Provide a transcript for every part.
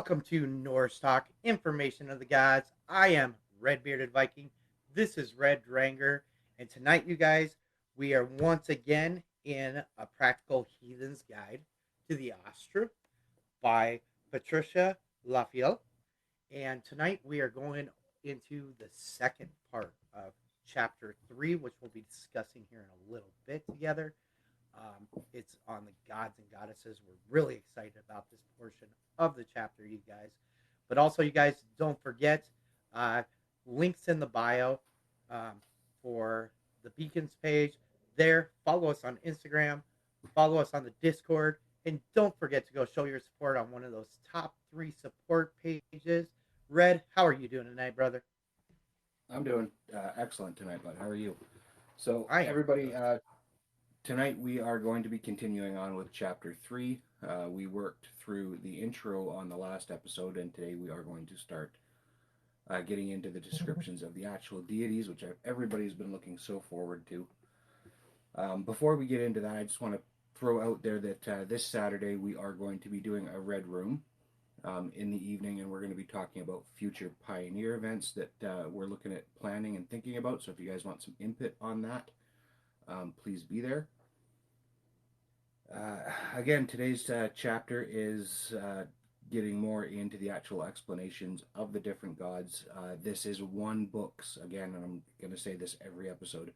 Welcome to Norse Talk, Information of the Gods. I am Red Bearded Viking. This is Red Dranger. And tonight, you guys, we are once again in a practical heathen's guide to the Asatru by Patricia Lafayllve. And tonight we are going into the second part of chapter 3, which we'll be discussing here in a little bit together. It's on the gods and goddesses. We're really excited about this portion of the chapter, you guys. But also, you guys, don't forget uh, links in the bio um, for the Beacons page. There, follow us on Instagram, follow us on the Discord, and don't forget to go show your support on one of those top 3 support pages. Red, how are you doing tonight, brother? I'm doing excellent tonight, bud. How are you? So, I am everybody, good. tonight we are going to be continuing on with chapter 3. We worked through the intro on the last episode, and today we are going to start getting into the descriptions of the actual deities, which everybody's been looking so forward to. Before we get into that, I just want to throw out there that this Saturday we are going to be doing a red room in the evening, and we're going to be talking about future pioneer events that we're looking at planning and thinking about. So if you guys want some input on that, please be there. Again, today's chapter is getting more into the actual explanations of the different gods. This is one book's, again, and I'm going to say this every episode,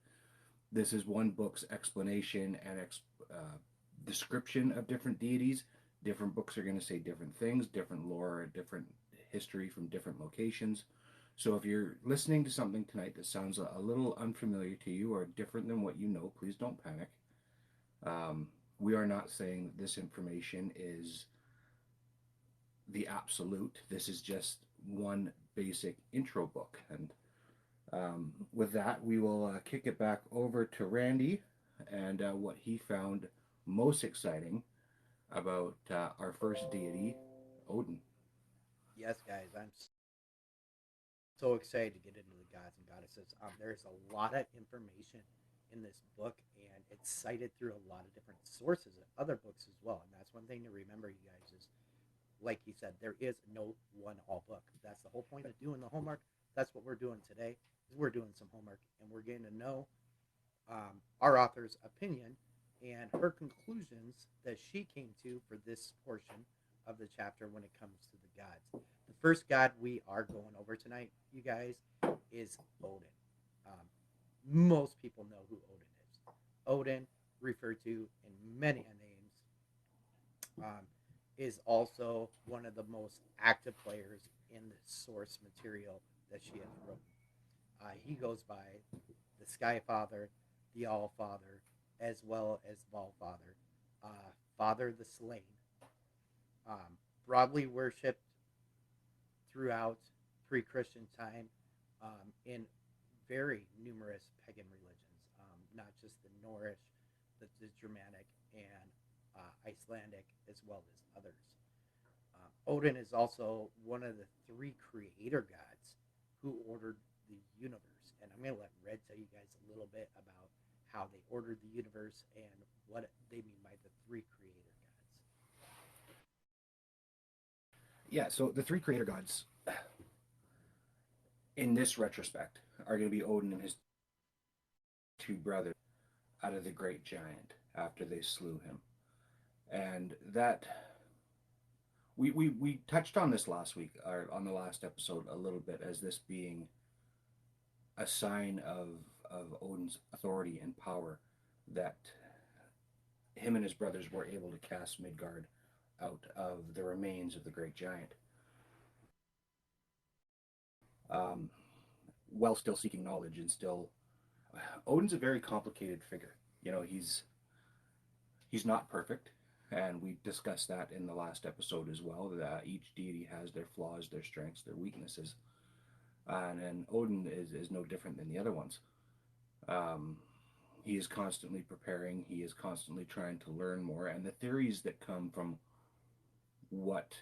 this is one book's explanation and description of different deities. Different books are going to say different things, different lore, different history from different locations. So if you're listening to something tonight that sounds a little unfamiliar to you or different than what you know, please don't panic. We are not saying that this information is the absolute. This is just one basic intro book. And with that, we will kick it back over to Randy and what he found most exciting about our first deity, Odin. Yes, guys, I'm so excited to get into the gods and goddesses. There's a lot of information in this book, and it's cited through a lot of different sources and other books as well. And that's one thing to remember, you guys, is like he said, there is no one all book. That's the whole point of doing the homework. That's what we're doing today. Is we're doing some homework, and we're getting to know our author's opinion and her conclusions that she came to for this portion of the chapter when it comes to the gods. The first god we are going over tonight, you guys, is Odin. Um, most people know who Odin is. Odin, referred to in many names, is also one of the most active players in the source material that she has written. He goes by the Sky Father, the All Father, as well as Vol Father, Father the Slain, broadly worshipped throughout pre-Christian time in very numerous pagan religions, not just the Norse, the Germanic, and Icelandic, as well as others. Odin is also one of the 3 creator gods who ordered the universe. And I'm going to let Red tell you guys a little bit about how they ordered the universe and what they mean by the 3 creator gods. Yeah, so the three creator gods in this retrospect are going to be Odin and his two brothers out of the great giant after they slew him. And that we touched on this last week or on the last episode a little bit as this being a sign of Odin's authority and power that him and his brothers were able to cast Midgard out of the remains of the great giant, um, while still seeking knowledge and still. Odin's a very complicated figure. You know, he's not perfect, and we discussed that in the last episode as well. That each deity has their flaws, their strengths, their weaknesses, and Odin is no different than the other ones. Um, he is constantly preparing. He is constantly trying to learn more, and the theories that come from what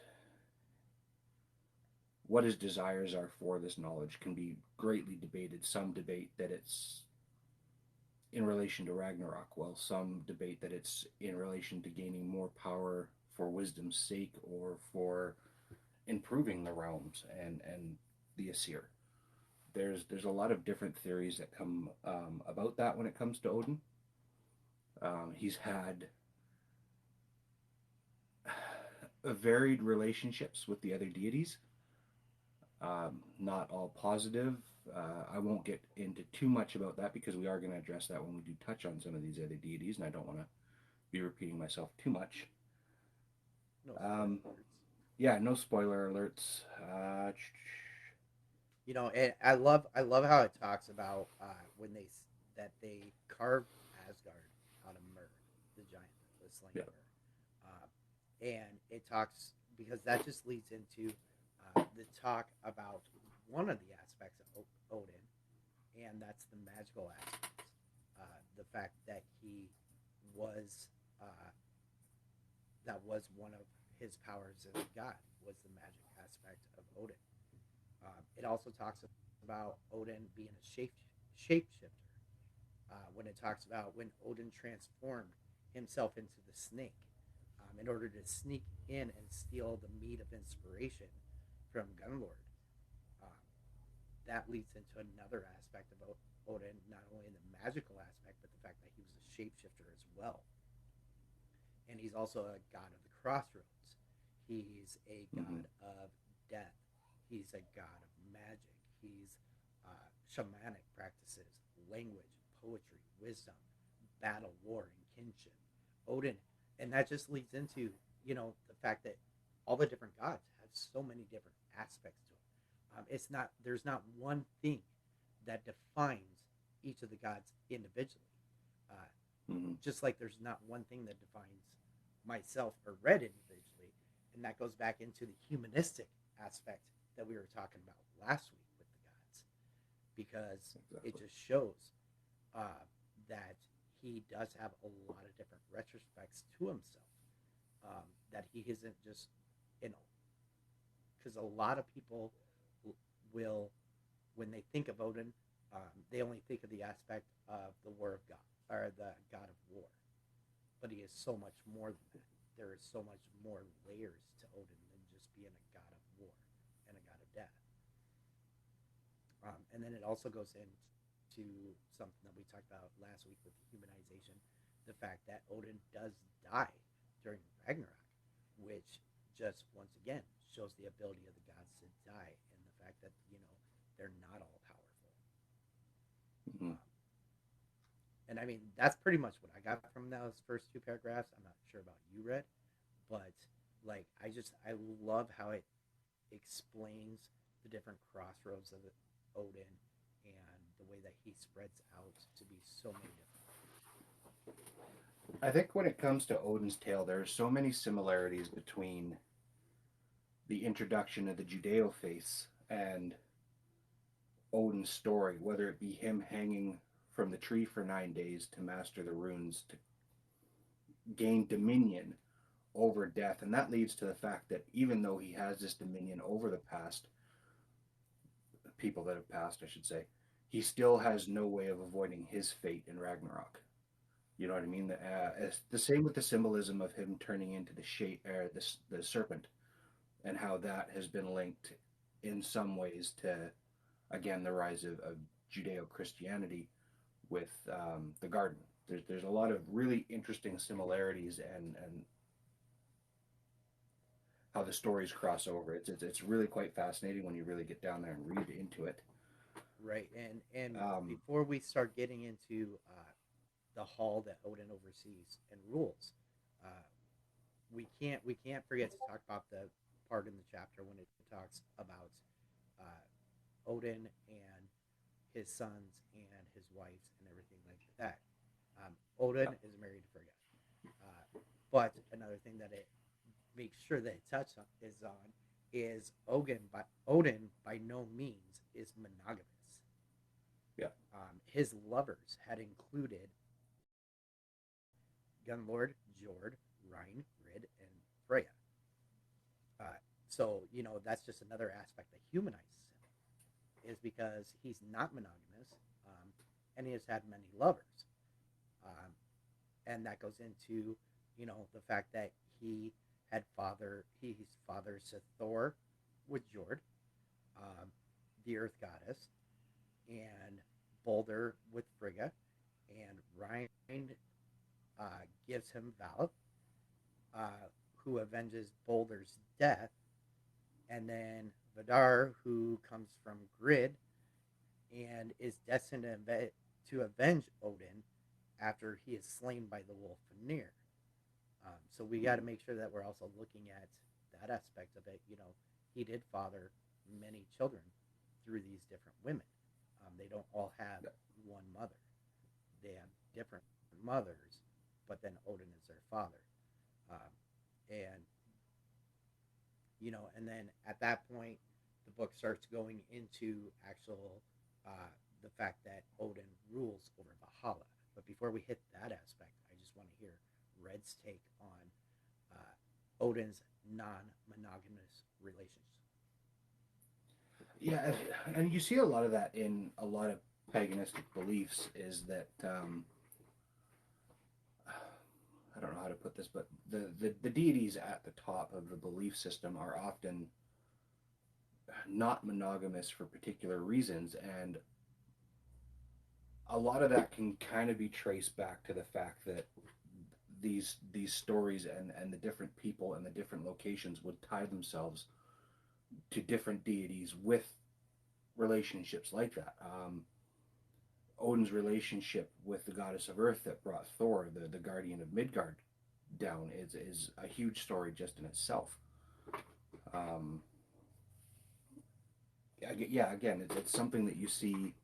what his desires are for this knowledge can be greatly debated. Some debate that it's in relation to Ragnarok, while some debate that it's in relation to gaining more power for wisdom's sake or for improving the realms and the Aesir. There's a lot of different theories that come about that when it comes to Odin. He's had varied relationships with the other deities, not all positive. I won't get into too much about that because we are going to address that when we do touch on some of these other deities, and I don't want to be repeating myself too much. No spoiler alerts. Yeah, no spoiler alerts. And I love how it talks about when that they carved Asgard out of Myrrh, the giant that was slain Yeah. there, and it talks because that just leads into the talk about one of the aspects of Odin, and that's the magical aspect. The fact that he was that was one of his powers as a god was the magic aspect of Odin. It also talks about Odin being a shapeshifter. When it talks about when Odin transformed himself into the snake in order to sneak in and steal the meat of inspiration from Gunlord. Um, that leads into another aspect of Odin, not only in the magical aspect, but the fact that he was a shapeshifter as well. And he's also a god of the crossroads. He's a Mm-hmm. god of death. He's a god of magic. He's shamanic practices, language, poetry, wisdom, battle, war, and kinship. Odin, and that just leads into the fact that all the different gods have so many different aspects to them. It's not there's not one thing that defines each of the gods individually. Uh, Mm-hmm. just like there's not one thing that defines myself or Red individually, and that goes back into the humanistic aspect that we were talking about last week with the gods, because it Exactly. just shows uh, that he does have a lot of different retrospects to himself. That he isn't just, you know, because a lot of people will, when they think of Odin, they only think of the aspect of the War of God or the God of War, but he is so much more than that. There is so much more layers to Odin than just being a god of war and a god of death. And then it also goes into something that we talked about last week with the humanization, the fact that Odin does die during Ragnarok, which just once again shows the ability of the gods to die and the fact that they're not all powerful. Mm-hmm. Um, and I mean that's pretty much what I got from those first two paragraphs. I'm not sure about you, Red, but like I love how it explains the different crossroads of Odin and the way that he spreads out to be so many different I think when it comes to Odin's tale, there are so many similarities between the introduction of the Judeo faiths and Odin's story, whether it be him hanging from the tree for 9 days to master the runes to gain dominion over death. And that leads to the fact that even though he has this dominion over the past, people that have passed, I should say, he still has no way of avoiding his fate in Ragnarok. You know what I mean? The same with the symbolism of him turning into the serpent, and how that has been linked in some ways to, again, the rise of Judeo Christianity with the garden. There's a lot of really interesting similarities and how the stories cross over. It's really quite fascinating when you really get down there and read into it. right. And Um, before we start getting into the hall that Odin oversees and rules, uh, we can't forget to talk about the part in the chapter when it talks about Odin and his sons and his wives and everything like that. yeah, Odin is married to Frigga. But another thing that it makes sure that it touches on is Odin by no means is monogamous. yeah, His lovers had included Gunlord, Jord, Rhine, Rid, and Freya. Uh, so that's just another aspect that humanizes him, is because he's not monogamous, and he has had many lovers, um, and that goes into the fact that he's father to Thor, with Jord, um, the Earth Goddess, and Boulder with Frigga, and Rind gives him Val, who avenges Boulder's death, and then Vidar, who comes from Grid and is destined to avenge Odin after he is slain by the wolf Vanir. So we got to make sure that we're also looking at that aspect of it. He did father many children through these different women. They don't all have one mother. They have different mothers, but then Odin is their father. Um, and and then at that point, the book starts going into actual the fact that Odin rules over Valhalla. But before we hit that aspect, I just want to hear Red's take on Odin's non-monogamous relations. Yeah, and you see a lot of that in a lot of paganistic beliefs. Is that I don't know how to put this, but the deities at the top of the belief system are often not monogamous for particular reasons, and a lot of that can kind of be traced back to the fact that these stories and the different people and the different locations would tie themselves to different deities with relationships like that. Odin's relationship with the goddess of Earth that brought Thor, the guardian of Midgard, down is a huge story just in itself. Um, yeah, again, it's something that you see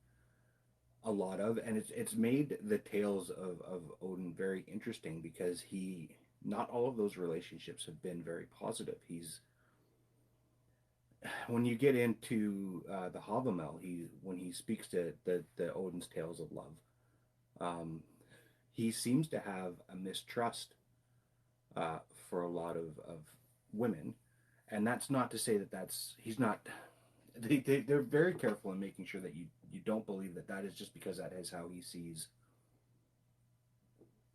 a lot of, and it's made the tales of Odin very interesting because not all of those relationships have been very positive. When you get into the Havamel, when he speaks to the Odin's tales of love, um, he seems to have a mistrust uh, for a lot of women, and that's not to say that he's not. They're very careful in making sure that you don't believe that is just because that is how he sees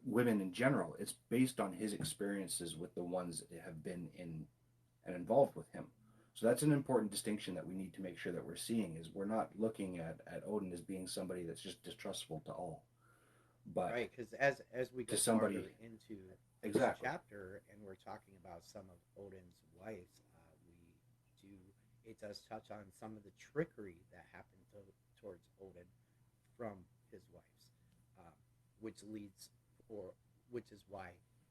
women in general. It's based on his experiences with the ones that have been in and involved with him. So that's an important distinction that we need to make sure that we're seeing is we're not looking at Odin as being somebody that's just distrustful to all, but Right, because as we to go somebody farther into this exactly. chapter, and we're talking about some of Odin's wives, we do it does touch on some of the trickery that happened towards Odin from his wives, um, which leads or which is why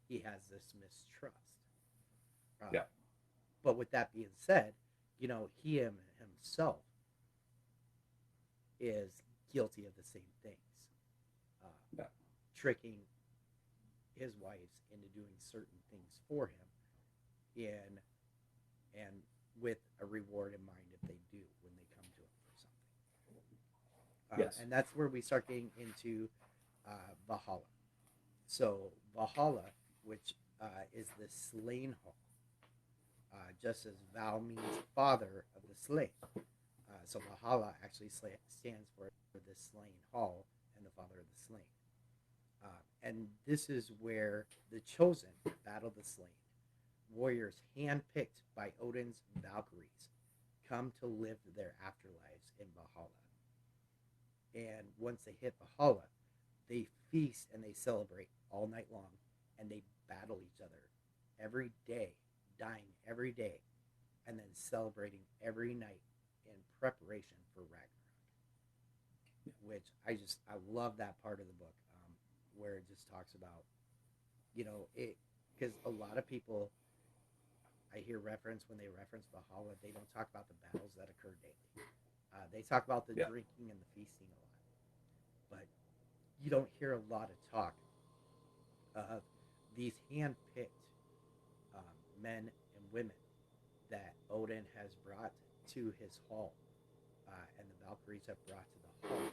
he has this mistrust. Yeah, But with that being said, he himself is guilty of the same things, uh, yeah, tricking his wives into doing certain things for him, and and with a reward in mind if they do when they come to him for something. yes, And that's where we start getting into Valhalla. So Valhalla, which is the slain hall, just as Val means father of the slain. So Valhalla actually stands for the slain hall and the father of the slain. And this is where the chosen battle the slain. Warriors handpicked by Odin's Valkyries come to live their afterlives in Valhalla. And once they hit Valhalla, they feast and they celebrate all night long, and they battle each other every day, dying every day, and then celebrating every night in preparation for Ragnarok. Which I love that part of the book, where it just talks about it, because a lot of people I hear reference when they reference Valhalla, they don't talk about the battles that occur daily. They talk about the yeah, drinking and the feasting a lot, but you don't hear a lot of talk of these hand-picked men and women that Odin has brought to his hall, and the Valkyries have brought to the hall,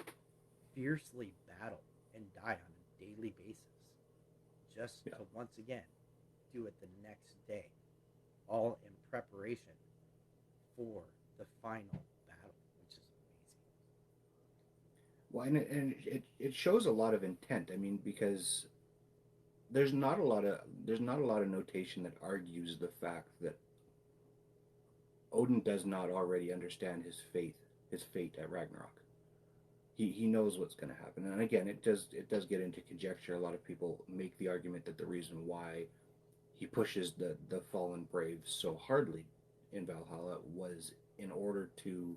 fiercely battle and die on a daily basis, just yeah. to once again do it the next day, all in preparation for the final battle, which is amazing. Well, and it shows a lot of intent. I mean, because there's not a lot of notation that argues the fact that Odin does not already understand his fate at Ragnarok. He knows what's going to happen, and again, it does get into conjecture. A lot of people make the argument that the reason why he pushes the fallen braves so hardly in Valhalla was in order to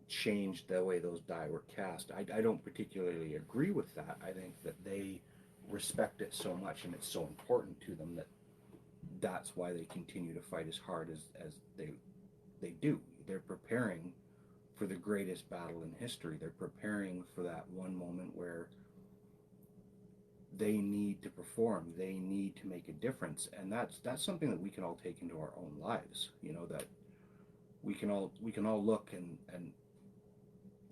change the way those die were cast. I don't particularly agree with that. I think that they respect it so much and it's so important to them that that's why they continue to fight as hard as they do. They're preparing for the greatest battle in history. They're preparing for that one moment where they need to perform. They need to make a difference, and that's something that we can all take into our own lives. You know, that we can all look and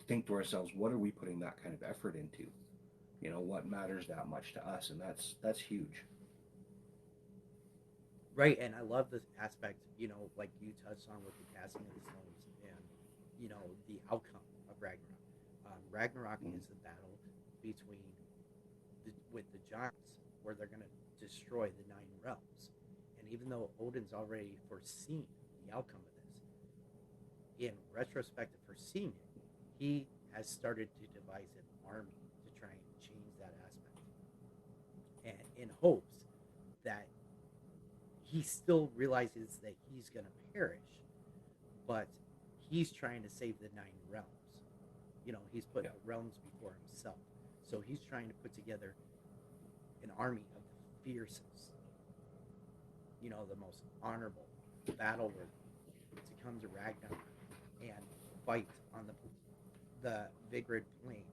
think to ourselves, what are we putting that kind of effort into? You know, what matters that much to us, and that's huge. Right, and I love this aspect, like you touched on with the casting of the stones and, the outcome of Ragnarok. Ragnarok Mm-hmm. is the battle between with the giants, where they're going to destroy the nine realms. And even though Odin's already foreseen the outcome of this, in retrospect of foreseeing it, he has started to devise an army to try and change that aspect, and in hopes that he still realizes that he's going to perish, but he's trying to save the nine realms. He's put Yeah. the realms before himself. So he's trying to put together an army of the fiercest, the most honorable, battle worthy, to come to Ragnarok and fight on the Vigrid plain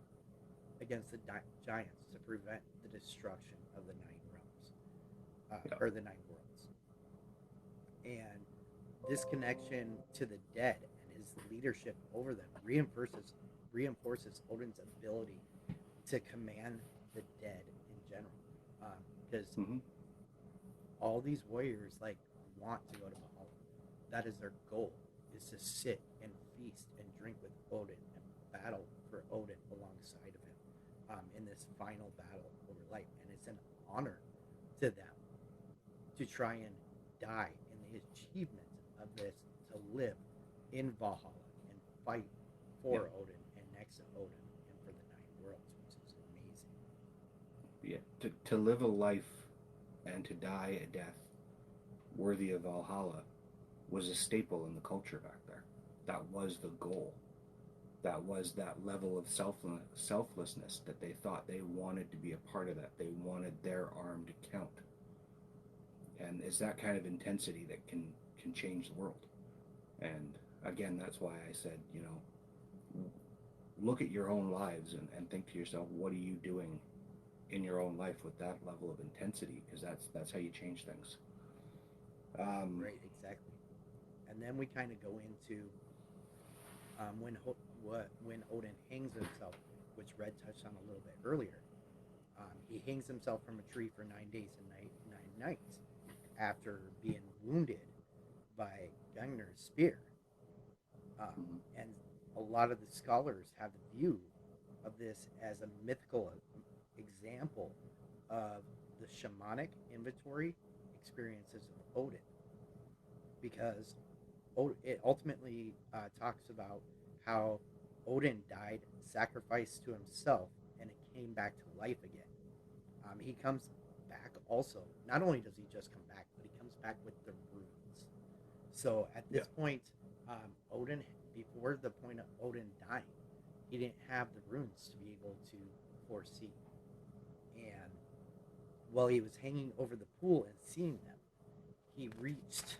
against the giants to prevent the destruction of the nine realms, Yeah. or the nine worlds. And this connection to the dead and his leadership over them reinforces Odin's ability to command the dead in general. Because Mm-hmm. all these warriors want to go to Valhalla. That is their goal: is to sit and feast and drink with Odin and battle for Odin alongside of him, in this final battle over life. And it's an honor to them to try and die in the achievement of this, to live in Valhalla and fight Yeah. for Odin and next to Odin and for the nine worlds, which is amazing. Yeah. To live a life and to die a death worthy of Valhalla was a staple in the culture back there. That was the goal. That was that level of selflessness that they thought they wanted to be a part of that. They wanted their arm to count. And it's that kind of intensity that can change the world. And again, that's why I said, look at your own lives and think to yourself, what are you doing in your own life with that level of intensity? Because that's how you change things. Um, Right, exactly. And then we kind of go into, when Odin hangs himself, which Red touched on a little bit earlier. He hangs himself from a tree for 9 days and 9 nights after being wounded by Gungnir's spear. And a lot of the scholars have the view of this as a mythical example of the shamanic inventory experiences of Odin, because it ultimately talks about how Odin died, sacrificed to himself, and it came back to life again. He comes back also. Not only does he just come back, but he comes back with the runes. So at yeah. this point, Odin, before the point of Odin dying, he didn't have the runes to be able to foresee. And while he was hanging over the pool and seeing them, he reached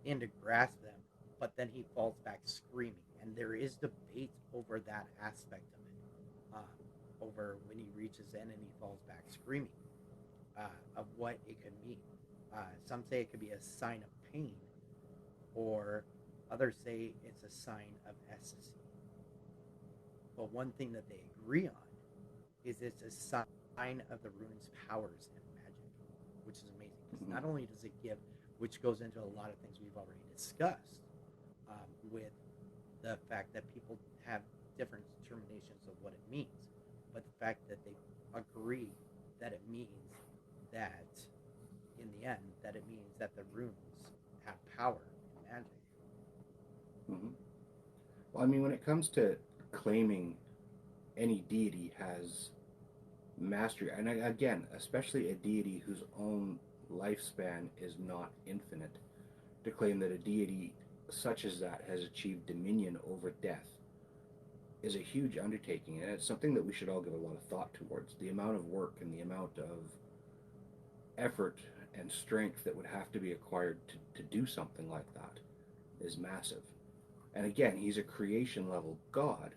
in to grasp them, but then he falls back screaming. And there is debate over that aspect of it, over when he reaches in and he falls back screaming, of what it could mean. Some say it could be a sign of pain, or others say it's a sign of ecstasy. But one thing that they agree on is it's a sign of the rune's powers and magic, which is amazing. Because Mm-hmm. not only does it give, which goes into a lot of things we've already discussed, with the fact that people have different determinations of what it means, but the fact that they agree that it means that, in the end, that it means that the runes have power and magic. Hmm. Well, I mean, when it comes to claiming any deity has mastery, and again, especially a deity whose own lifespan is not infinite, to claim that a deity such as that has achieved dominion over death is a huge undertaking, and it's something that we should all give a lot of thought towards. The amount of work and the amount of effort and strength that would have to be acquired to do something like that is massive. And again, he's a creation level god,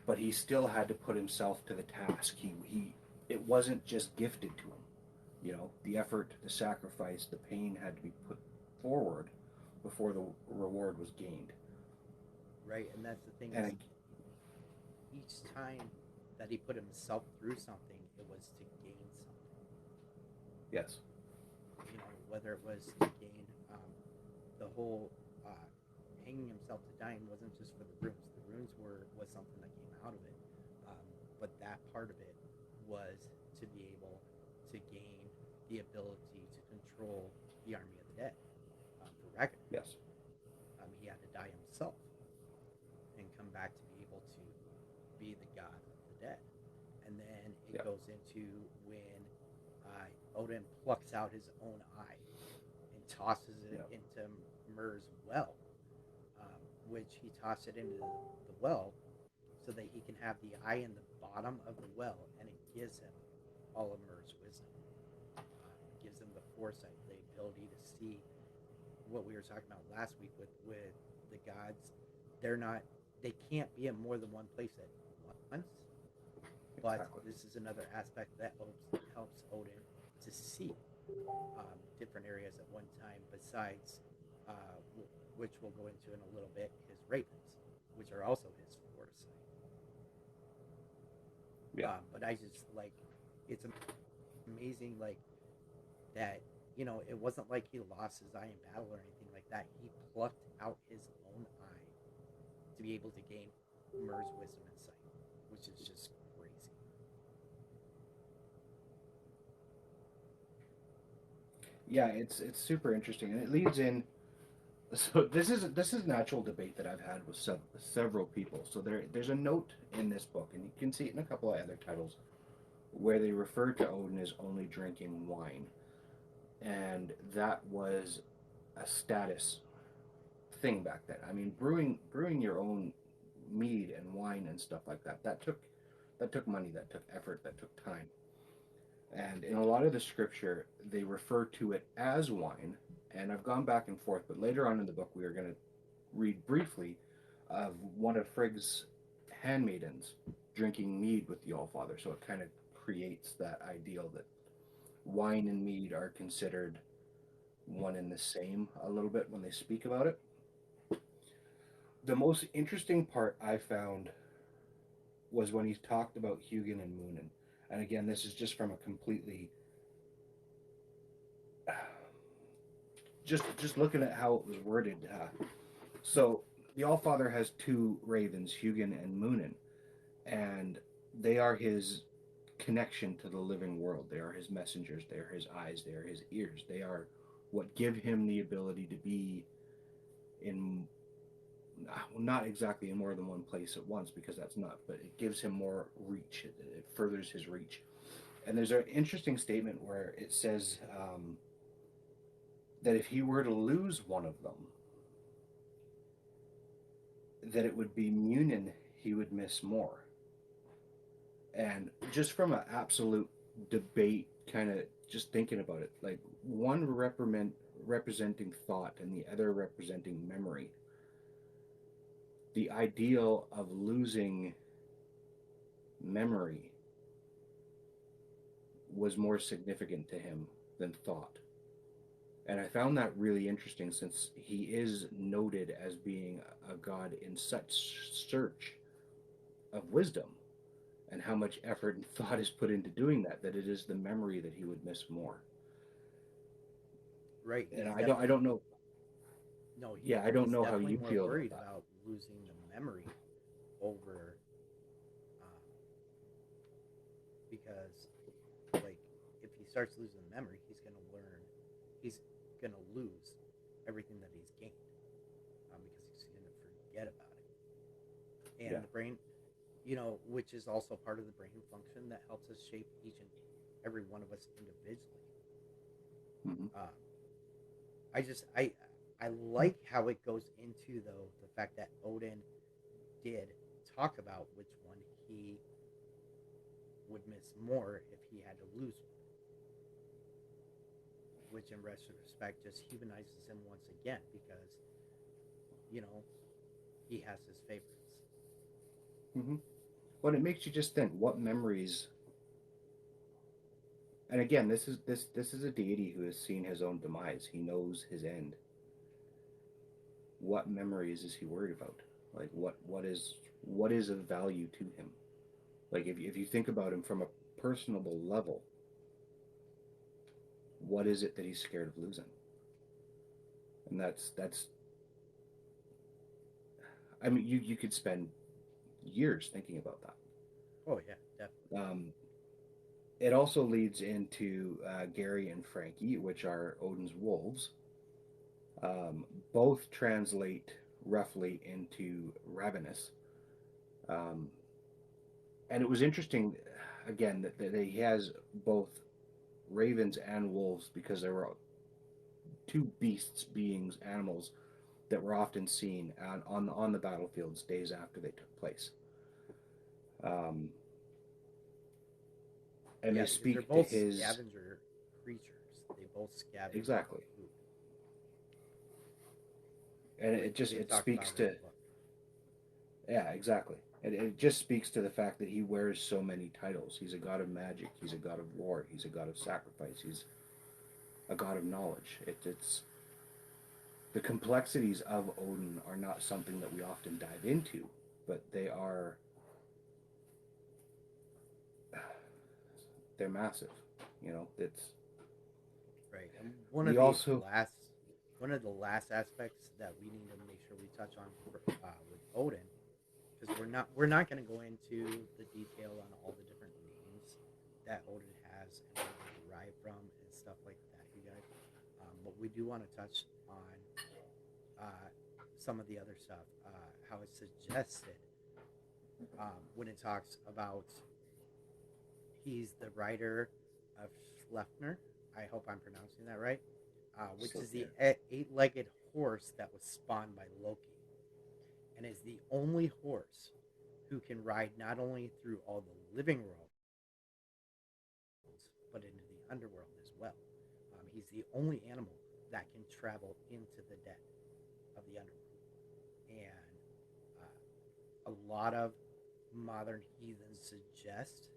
but he still had to put himself to the task. He it wasn't just gifted to him. You know, the effort, the sacrifice, the pain had to be put forward before the reward was gained. Right, and that's the thing is And each time that he put himself through something, it was to gain something. yes, You know, whether it was to gain the whole uh, hanging himself to dying wasn't just for the runes. The runes was something that came out of it, but that part of it was to be able to gain the ability to control the army of the dead for Ragnar. yes, He had to die himself and come back to be able to be the god of the dead. And then it yeah, goes into when Odin plucks out his own eye and tosses it yeah, into Myr's well, which he tossed it into the well so that he can have the eye in the bottom of the well, and it gives him all of Myr's wisdom. It gives him the foresight, the ability to see what we were talking about last week with the gods. They're not, they can't be in more than one place at once. But exactly. this is another aspect that helps Odin to see different areas at one time. Besides, which we'll go into in a little bit, his ravens, which are also his foresight. Yeah, But I just like it's amazing, like that. You know, it wasn't like he lost his eye in battle or anything like that. He plucked out his own eye to be able to gain Myr's wisdom and sight, which is just crazy. yeah, it's super interesting, and it leads in. So this is an actual debate that I've had with several people. So there's a note in this book, and you can see it in a couple of other titles, where they refer to Odin as only drinking wine, and that was a status thing back then. I mean, brewing your own mead and wine and stuff like that, that took money, that took effort, that took time. And in a lot of the scripture, they refer to it as wine. And I've gone back and forth, but later on in the book, we are going to read briefly of one of Frigg's handmaidens drinking mead with the Allfather. So it kind of creates that ideal that wine and mead are considered one and the same a little bit when they speak about it. The most interesting part I found was when he talked about Hugin and Moonin. And again, this is just from a completely just looking at how it was worded. So the Allfather has two ravens, Hugin and Moonin, and they are his connection to the living world. They are his messengers. They are his eyes. They are his ears. They are what give him the ability to be in not exactly in more than one place at once, because that's not, but it gives him more reach. It furthers his reach. And there's an interesting statement where it says that if he were to lose one of them, that it would be Munin he would miss more. And just from an absolute debate, kind of just thinking about it, like one representing thought and the other representing memory, the ideal of losing memory was more significant to him than thought. And I found that really interesting, since he is noted as being a god in such search of wisdom, and how much effort and thought is put into doing that, that it is the memory that he would miss more. Right? And He's I don't definitely know. no, Yeah, I don't he's know how definitely you more feel about worried that. about losing the memory over um, because like if he starts losing the memory, he's gonna lose. everything that he's gained, because he's going to forget about it. Yeah. And the brain, which is also part of the brain function that helps us shape each and every one of us individually. Hmm. Uh, I like how it goes into, though, the fact that Odin did talk about which one he would miss more if he had to lose one, which in retrospect just humanizes him once again because you know he has his favorites. Hmm. Well, it makes you just think what memories. And again, this is a deity who has seen his own demise. He knows his end. What memories is he worried about? Like what is of value to him? Like if you think about him from a personable level, what is it that he's scared of losing? And that's I mean you could spend years thinking about that. Oh yeah, definitely. It also leads into Gary and Frankie, which are Odin's wolves. Both translate roughly into ravenous. Um, and it was interesting, again, that he has both ravens and wolves because there were two beasts, beings, animals that were often seen on the battlefields days after they took place. Um, and Yeah, they because they're speak to both his. scavenger creatures. They both scavenge Exactly. for food, And which it just we it talked speaks about in to. the book. Yeah, exactly. It just speaks to the fact that he wears so many titles. He's a god of magic. He's a god of war. He's a god of sacrifice. He's a god of knowledge. It's the complexities of Odin are not something that we often dive into, but they're massive. It's Right, and we also. one of the last aspects that we need to make sure we touch on with Odin, because we're not going to go into the detail on all the different names that Odin has and where they derive from and stuff like that, you guys. But we do want to touch on uh, some of the other stuff, how it's suggested when it talks about he's the writer of Schlefner. I hope I'm pronouncing that right. Which is the Slipnir. eight-legged horse that was spawned by Loki, and is the only horse who can ride not only through all the living worlds, but into the underworld as well. He's the only animal that can travel into the dead of the underworld, and a lot of modern heathens suggest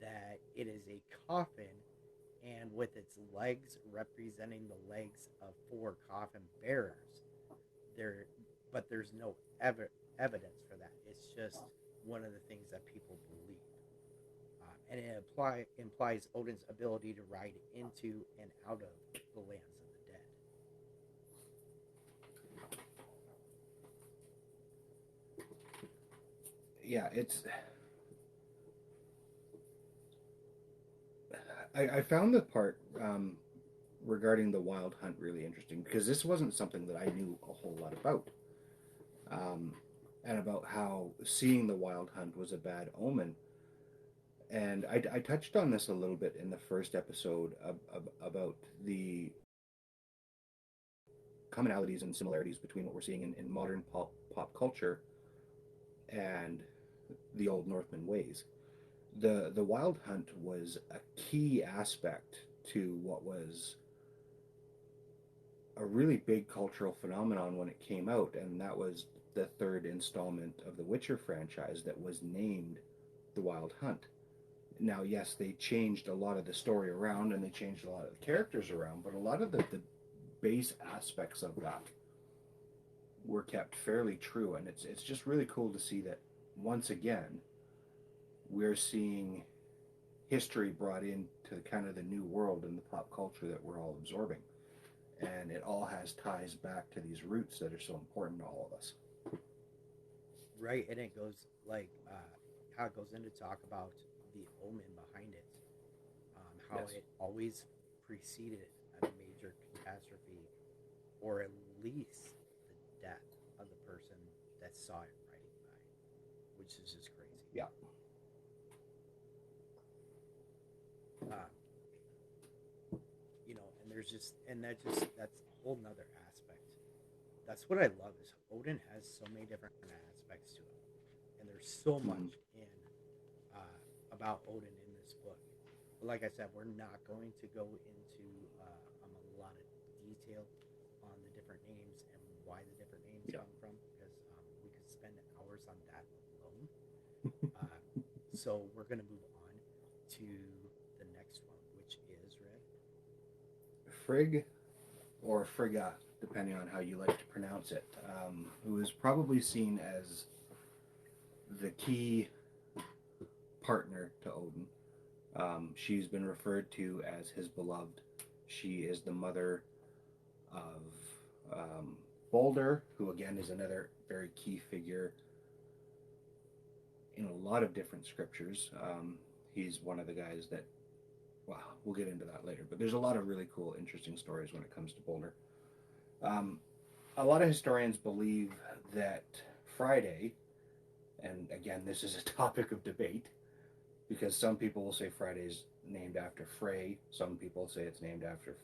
that it is a coffin, and with its legs representing the legs of four coffin bearers, there, but there's no evidence for that. It's just one of the things that people believe, and it implies Odin's ability to ride into and out of the lands of the dead. Yeah, it's. I found the part regarding the wild hunt really interesting because this wasn't something that I knew a whole lot about. Um, and about how seeing the wild hunt was a bad omen. And I touched on this a little bit in the first episode about the commonalities and similarities between what we're seeing in modern pop culture and the old Northman ways. The wild hunt was a key aspect to what was a really big cultural phenomenon when it came out, and that was the third installment of the Witcher franchise that was named The Wild Hunt. Now, yes, they changed a lot of the story around and they changed a lot of the characters around, but a lot of the base aspects of that were kept fairly true, and it's just really cool to see that once again we're seeing history brought into kind of the new world and the pop culture that we're all absorbing, and it all has ties back to these roots that are so important to all of us. Right, and it goes like how it goes into talk about the omen behind it, how Yes. it always preceded a major catastrophe or at least the death of the person that saw it riding by, which is just crazy. Yeah. Um, and there's that's a whole nother aspect. That's what I love is Odin has so many different aspects to it, and there's so Mm-hmm. much in about Odin in this book. But like I said, we're not going to go into a lot of detail on the different names and why the different names Yeah. come from because we could spend hours on that alone. Uh, so we're going to move on to the next one, which is Red. Frigg, or Frigga, depending on how you like to pronounce it, who is probably seen as the key partner to Odin. She's been referred to as his beloved. She is the mother of Balder, who again is another very key figure in a lot of different scriptures. He's one of the guys that, well, we'll get into that later, but there's a lot of really cool, interesting stories when it comes to Balder. Um, a lot of historians believe that Friday, and again, this is a topic of debate, because some people will say Friday's named after Frey, some people say it's named after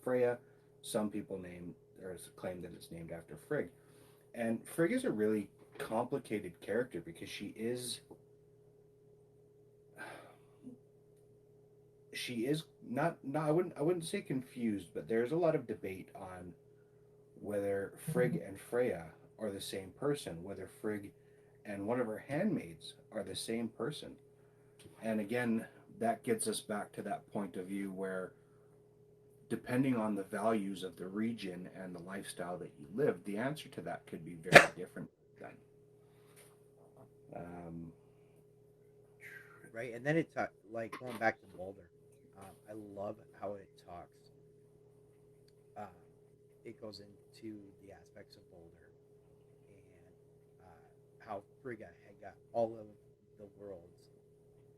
Freya, some people name or claim that it's named after Frigg. And Frigg is a really complicated character because she is not I wouldn't say confused, but there's a lot of debate on whether Frigg and Freya are the same person, whether Frigg and one of her handmaids are the same person. And again, that gets us back to that point of view where, depending on the values of the region and the lifestyle that you live, the answer to that could be very different then. Um, Right, and then like going back to Boulder. I love how it talks. Um, it goes into the aspects of Boulder and how Frigga had got all of the worlds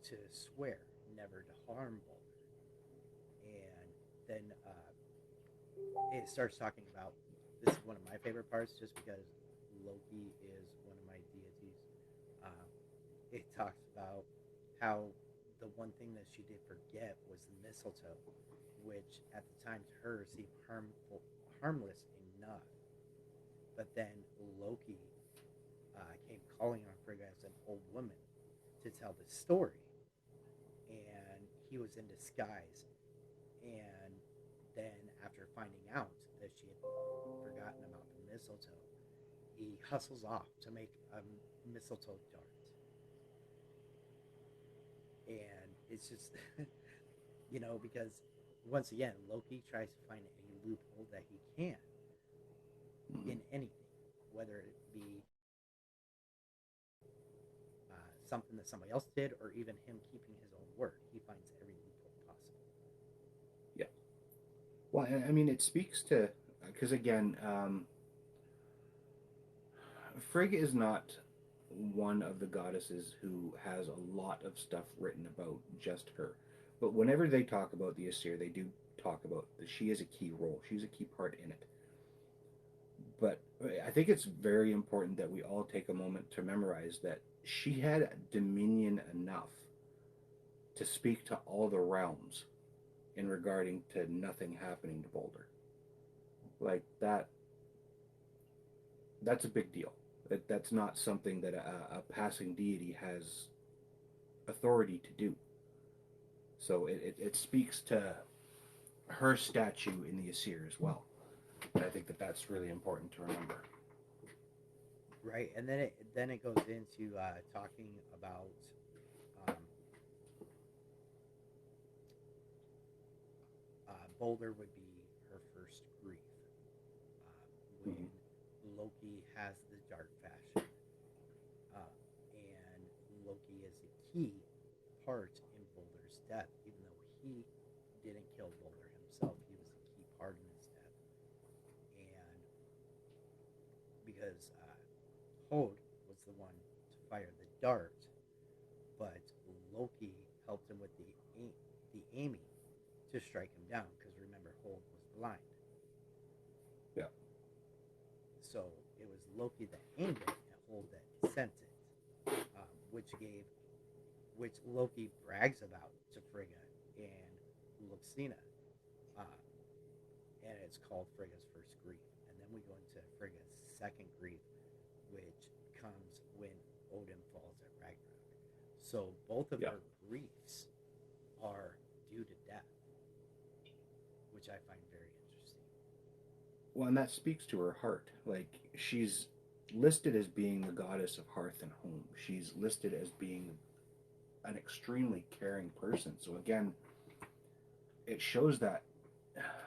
to swear never to harm Boulder, and then it starts talking about this is one of my favorite parts just because Loki is one of my deities. Um, it talks about how the one thing that she did forget was the mistletoe, which at the time to her seemed harmless enough. But then Loki came calling on Frigga as an old woman to tell the story, and he was in disguise. And then after finding out that she had forgotten about the mistletoe, he hustles off to make a mistletoe dart. And it's just, because once again, Loki tries to find a loophole that he can in anything, whether it be something that somebody else did or even him keeping his own word. He finds every loophole possible. yeah. Well, I mean, it speaks to, because again, Frigg is not one of the goddesses who has a lot of stuff written about just her. But whenever they talk about the Aesir, they do talk about that she is a key role. She's a key part in it. But I think it's very important that we all take a moment to memorize that she had dominion enough to speak to all the realms in regarding to nothing happening to Boulder. Like that's a big deal. That's not something that a passing deity has authority to do. So it speaks to her statue in the Aesir as well. And I think that that's really important to remember. Right, and then it goes into talking about um, Boulder would be her first grief when Mm-hmm. Loki has the dark fashion, and Loki is a key part in Boulder's death, even though he didn't kill Boulder himself. He was a key part in his death, and because Hode was the one to fire the dart, but Loki helped him with the aiming to strike him down. Because remember, Hode was blind. Yeah. Loki the aimed it and Hold that sent it, which Loki brags about to Frigga and Luxina, uh, and it's called Frigga's first grief. And then we go into Frigga's second grief, which comes when Odin falls at Ragnarok. So both of Yeah. her griefs are due to death, which I find very interesting. Well, and that speaks to her heart. Like, she's listed as being the goddess of hearth and home. She's listed as being an extremely caring person. So again, it shows that,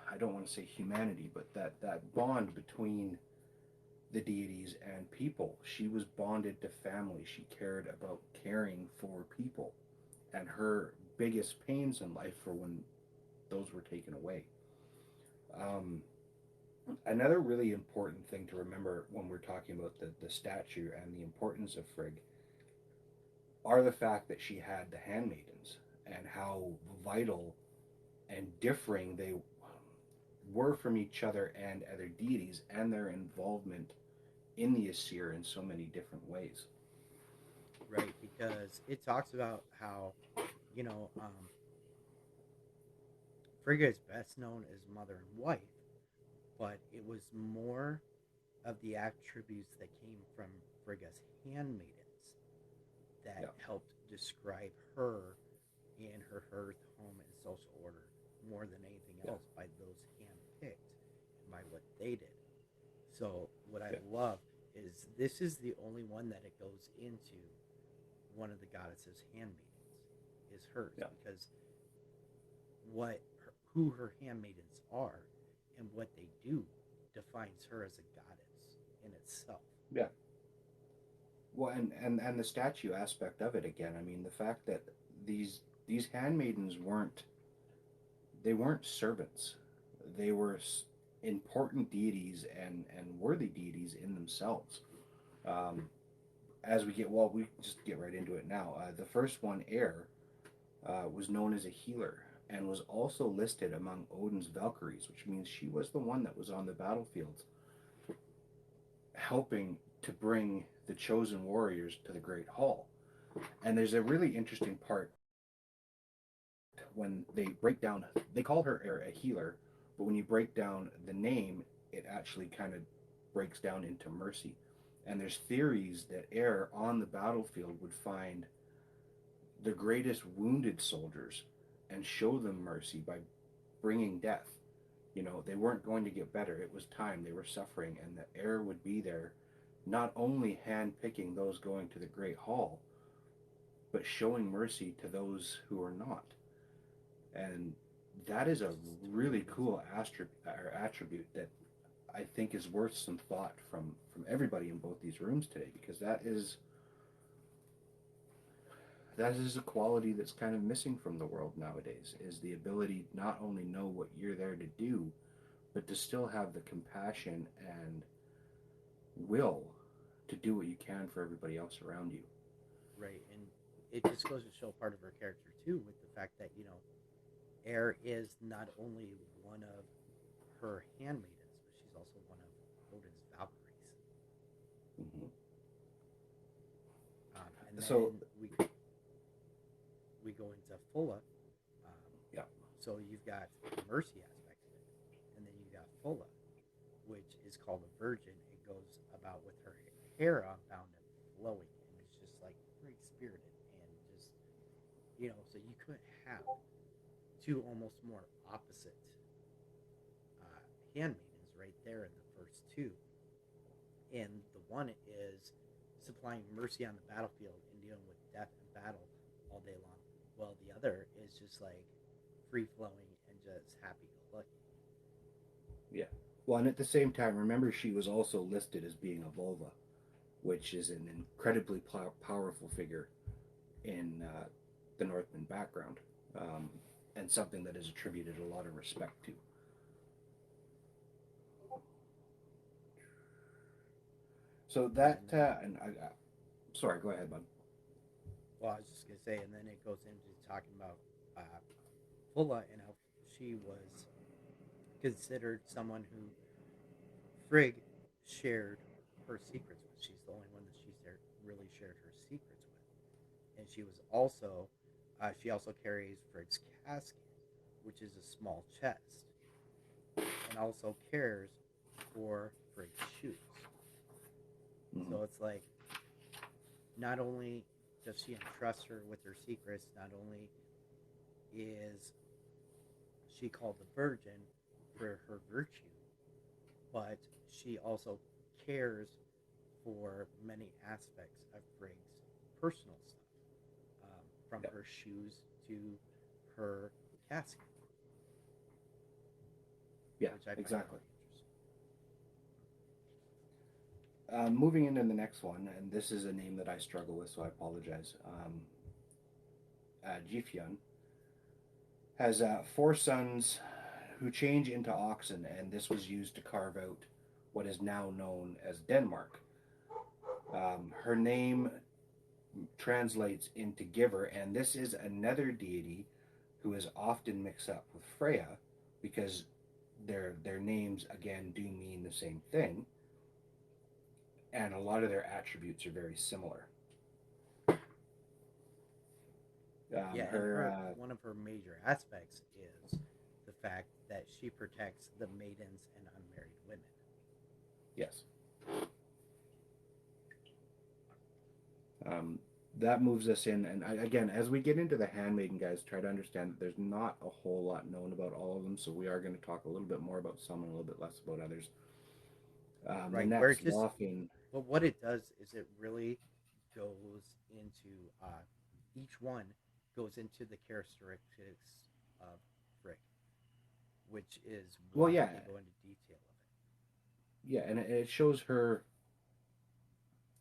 I don't want to say humanity, but that bond between the deities and people. She was bonded to family. She cared about caring for people, and her biggest pains in life were when those were taken away. Um, Another really important thing to remember when we're talking about the statue and the importance of Frigg are the fact that she had the handmaidens and how vital and differing they were from each other and other deities and their involvement in the Aesir in so many different ways. Right, because it talks about how, you know, Frigga is best known as mother and wife, but it was more of the attributes that came from Frigga's handmaidens that Yeah, helped describe her and her hearth, home, and social order more than anything yeah, else by those handpicked and by what they did. So what I yeah, love is this is the only one that it goes into one of the goddesses' handmaidens is hers yeah, because who her handmaidens are and what they do defines her as a goddess in itself. yeah. Well, and the statue aspect of it again. I mean, the fact that these handmaidens weren't servants. They were important deities and worthy deities in themselves. Um, as we just get right into it now. The first one, Air, was known as a healer and was also listed among Odin's Valkyries, which means she was the one that was on the battlefield helping to bring the chosen warriors to the Great Hall. And there's a really interesting part when they break down, they call her a healer, but when you break down the name, it actually kind of breaks down into mercy. And there's theories that Air on the battlefield would find the greatest wounded soldiers and show them mercy by bringing death. You know, they weren't going to get better. It was time. They were suffering, and the Air would be there, not only hand picking those going to the Great Hall, but showing mercy to those who are not. And that is a really cool attribute that I think is worth some thought from everybody in both these rooms today, because that is a quality that's kind of missing from the world nowadays, is the ability to not only know what you're there to do, but to still have the compassion and will to do what you can for everybody else around you. Right, and it just goes to show part of her character too, with the fact that Air is not only one of her handmaidens, but she's also one of Odin's Valkyries. Mm-hmm. And So, then we go into Fulla. Um, yeah, so you've got the mercy aspect of it, and then you've got Fulla, which is called a virgin. It goes about with her hair unbound and flowing, and it's just like very spirited and just So you couldn't have two almost more opposite handmaidens right there in the first two. And the one is supplying mercy on the battlefield and dealing with death and battle all day long, while the other is just like free flowing and just happy go lucky. yeah. Well, and at the same time, remember she was also listed as being a vulva, which is an incredibly powerful figure in the Northman background, um, and something that is attributed a lot of respect to. So that, And then, and sorry, go ahead, bud. well, I was just gonna say, and then it goes into talking about uh, Fulla and how she was considered someone who Frigg shared her secrets with. She's the only one that really shared her secrets with. And she also carries Frigg's casket, which is a small chest, and also cares for Frigg's shoes. Mm-hmm. So it's like, not only does she entrust her with her secrets, not only is she called the Virgin for her virtue, but she also cares for many aspects of Frigg's personal stuff, from Yep. her shoes to her casket, Yeah, which I find exactly. really interesting. Moving into the next one, and this is a name that I struggle with, so I apologize. Jifyun has four sons who change into oxen, and this was used to carve out what is now known as Denmark. Her name translates into giver, and this is another deity who is often mixed up with Freya because their names again do mean the same thing, and a lot of their attributes are very similar. Yeah, and Her her one of her major aspects is the fact that she protects the maidens and unmarried women. Yes. Um, that moves us in, and again, as we get into the handmaiden, guys, try to understand that there's not a whole lot known about all of them, so we are going to talk a little bit more about some and a little bit less about others. The Right, where it next, just Lofin. but what it does is it really goes into each one goes into the characteristics of Frick, which is Well, why yeah, they go into detail of yeah, and it shows her.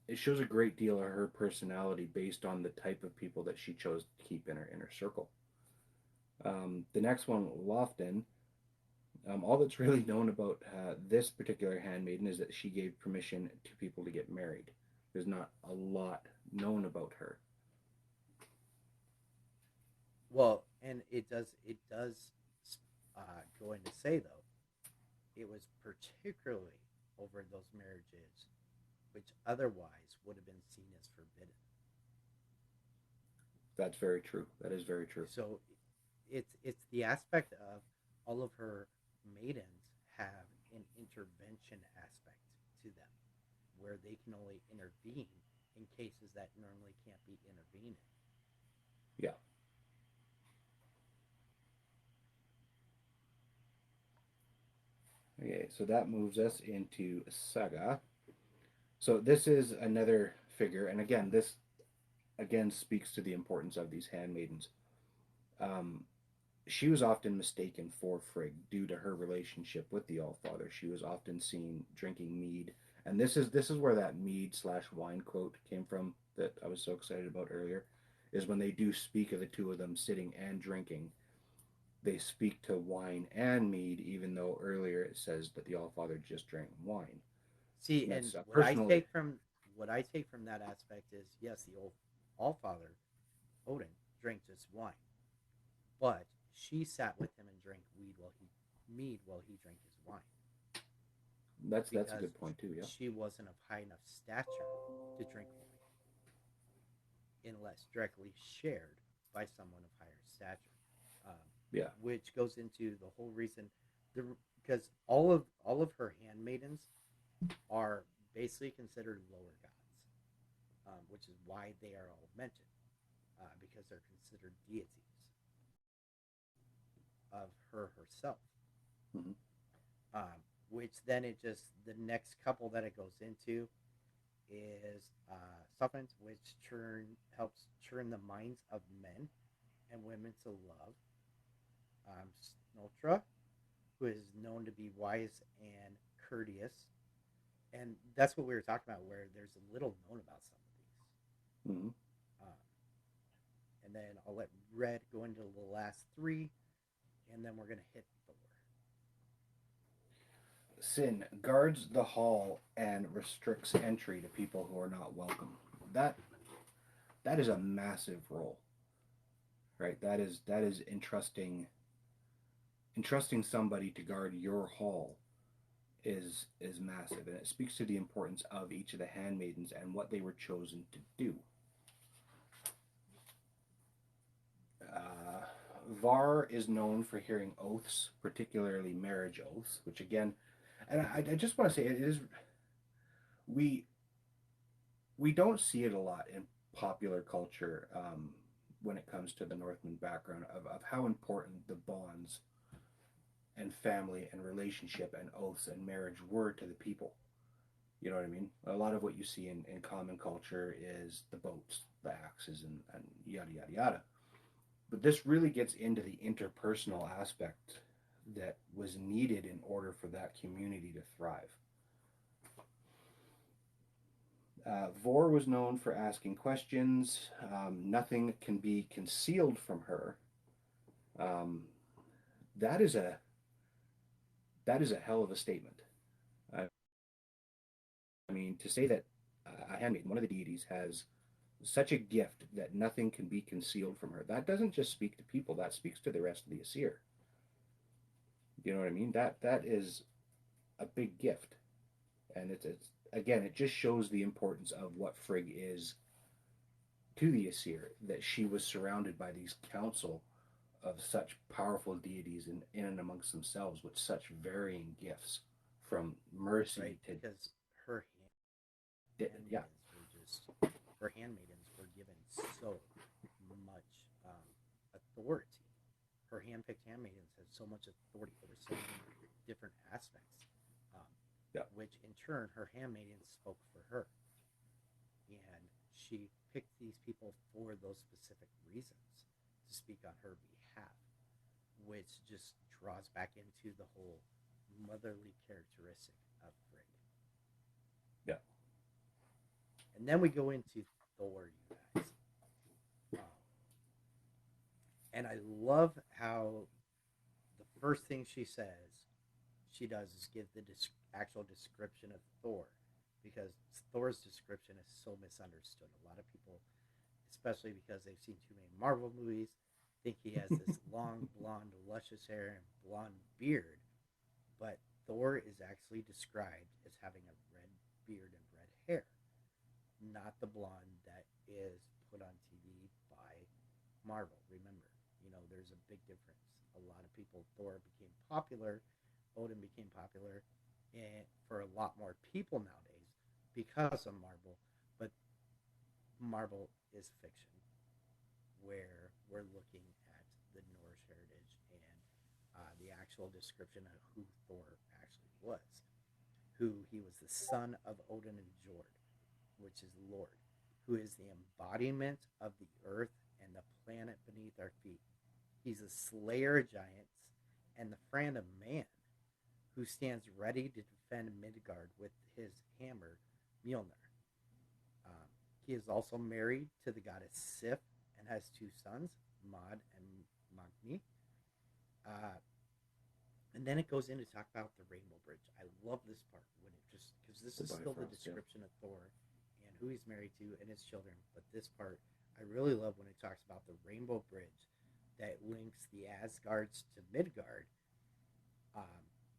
It shows a great deal of her personality based on the type of people that she chose to keep in her inner circle. The next one, Lofton. All that's really known about this particular handmaiden is that she gave permission to people to get married. There's not a lot known about her. it. Well, and it does go into say though it was particularly over those marriages which otherwise would have been seen as forbidden. That's very true. That is very true. So it's the aspect of all of her maidens have an intervention aspect to them, where they can only intervene in cases that normally can't be intervened in. Yeah. Okay, so that moves us into Saga. So this is another figure, and again, this again speaks to the importance of these handmaidens. Um, she was often mistaken for Frigg due to her relationship with the Allfather. She was often seen drinking mead, and this is where that mead slash wine quote came from that I was so excited about earlier. Is when they do speak of the two of them sitting and drinking, they speak to wine and mead, even though earlier it says that the Allfather just drank wine. See, And and that's personally, what I take from that aspect is yes, the old All Father Odin drank just wine, but she sat with him and drank mead while he drank his wine that's a because good point too. Yeah, she wasn't of high enough stature to drink wine unless directly shared by someone of higher stature, um, yeah, which goes into the whole reason the because all of her handmaidens are basically considered lower gods, which is why they are all mentioned because they're considered deities of her herself. mm-hmm. Which then it just the next couple that it goes into is supplements which helps churn the minds of men and women to love. Snotra, who is known to be wise and courteous, and that's what we were talking about, where there's a little known about some of these. Mm-hmm. Um, and then I'll let Red go into the last three, and then we're gonna hit Thor. Sin guards the hall and restricts entry to people who are not welcome. That that is a massive role, right? That is entrusting somebody to guard your hall is massive, and it speaks to the importance of each of the handmaidens and what they were chosen to do. Uh, Var is known for hearing oaths, particularly marriage oaths, which again, and I just want to say it is we we don't see it a lot in popular culture when it comes to the Northman background of how important the bonds and family and relationship and oaths and marriage were to the people. You know what I mean? A lot of what you see in common culture is the boats, the axes, and yada, yada, yada. But this really gets into the interpersonal aspect that was needed in order for that community to thrive. Vor was known for asking questions. Nothing can be concealed from her. Um, that is a that is a hell of a statement. I mean, to say that a handmaiden, one of the deities, has such a gift that nothing can be concealed from her, that doesn't just speak to people, that speaks to the rest of the Asir. You know what I mean? That is a big gift. And it's again, it just shows the importance of what Frigg is to the Asir, that she was surrounded by these council of such powerful deities in and amongst themselves with such varying gifts, from mercy right? to Because her yeah. handmaidens were just her handmaidens were given so much authority. Her handpicked handmaidens had so much authority over so many different aspects, um, Yeah. which in turn her handmaidens spoke for her, and she picked these people for those specific reasons to speak on her behalf, which just draws back into the whole motherly characteristic of Frigg. Yeah. And then we go into Thor, you guys. Um, and I love how the first thing she does is give the actual description of Thor, because Thor's description is so misunderstood. A lot of people, especially because they've seen too many Marvel movies, think he has this long, blonde, luscious hair and blonde beard. But Thor is actually described as having a red beard and red hair, not the blonde that is put on TV by Marvel. Remember, there's a big difference. A lot of people, Thor became popular, Odin became popular, and for a lot more people nowadays because of Marvel. But Marvel is fiction, where we're looking at the Norse heritage and the actual description of who Thor actually was. Who he was the son of Odin and Jord, which is Lord, who is the embodiment of the earth and the planet beneath our feet. He's a slayer of giants and the friend of man, who stands ready to defend Midgard with his hammer, Mjolnir. Um, he is also married to the goddess Sif and has two sons, Mod and Magni. Uh, and then it goes in to talk about the Rainbow Bridge. I love this part when it just because this The is still the Bifrost, yeah. description of Thor and who he's married to and his children. But this part I really love when it talks about the Rainbow Bridge that links the Asgards to Midgard. Um,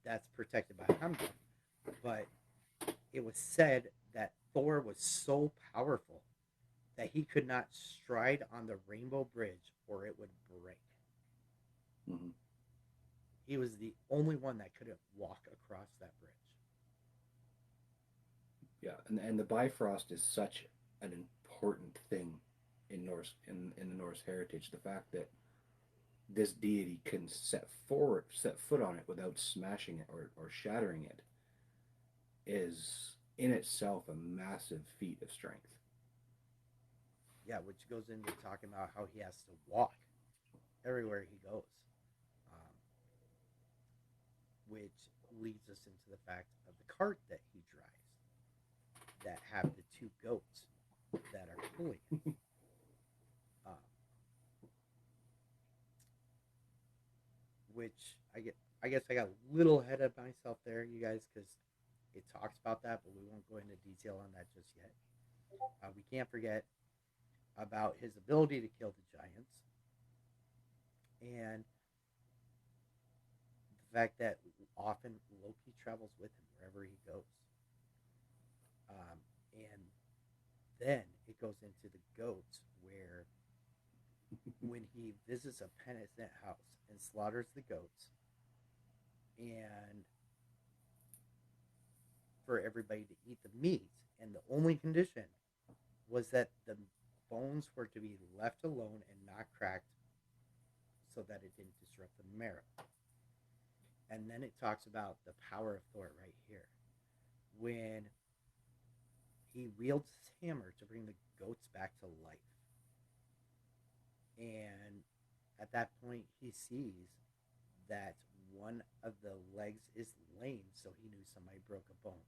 that's protected by Heimdall. But it was said that Thor was so powerful that he could not stride on the Rainbow Bridge or it would break. Mm-hmm. He was the only one that couldn't walk across that bridge. Yeah, and the Bifrost is such an important thing in Norse in the Norse heritage. The fact that this deity can set foot on it without smashing it or shattering it is in itself a massive feat of strength. Yeah, which goes into talking about how he has to walk everywhere he goes, um, which leads us into the fact of the cart that he drives that have the two goats that are pulling it. Um, which I guess I got a little ahead of myself there, you guys, because it talks about that, but we won't go into detail on that just yet. We can't forget about his ability to kill the giants and the fact that often Loki travels with him wherever he goes. And then it goes into the goats, where when he visits a penitent house and slaughters the goats, and for everybody to eat the meat, and the only condition was that the bones were to be left alone and not cracked so that it didn't disrupt the marrow. And then it talks about the power of Thor right here. When he wields his hammer to bring the goats back to life. And at that point, he sees that one of the legs is lame, so he knew somebody broke a bone.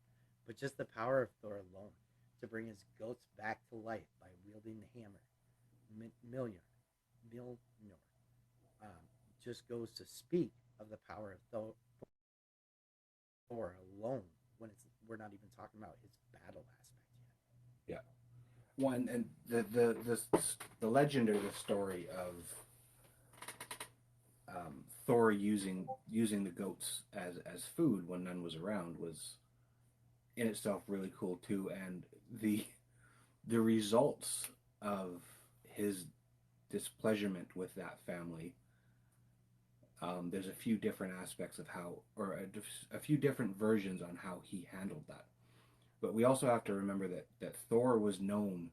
But just the power of Thor alone to bring his goats back to life by wielding the hammer, Mjolnir, just goes to speak of the power of Thor alone. When we're not even talking about his battle aspect Yeah. One and the legend or the story of Thor using the goats as food when none was around was in itself really cool too, and the results of his displeasurement with that family. There's a few different aspects of how, or a few different versions on how he handled that. But we also have to remember that Thor was known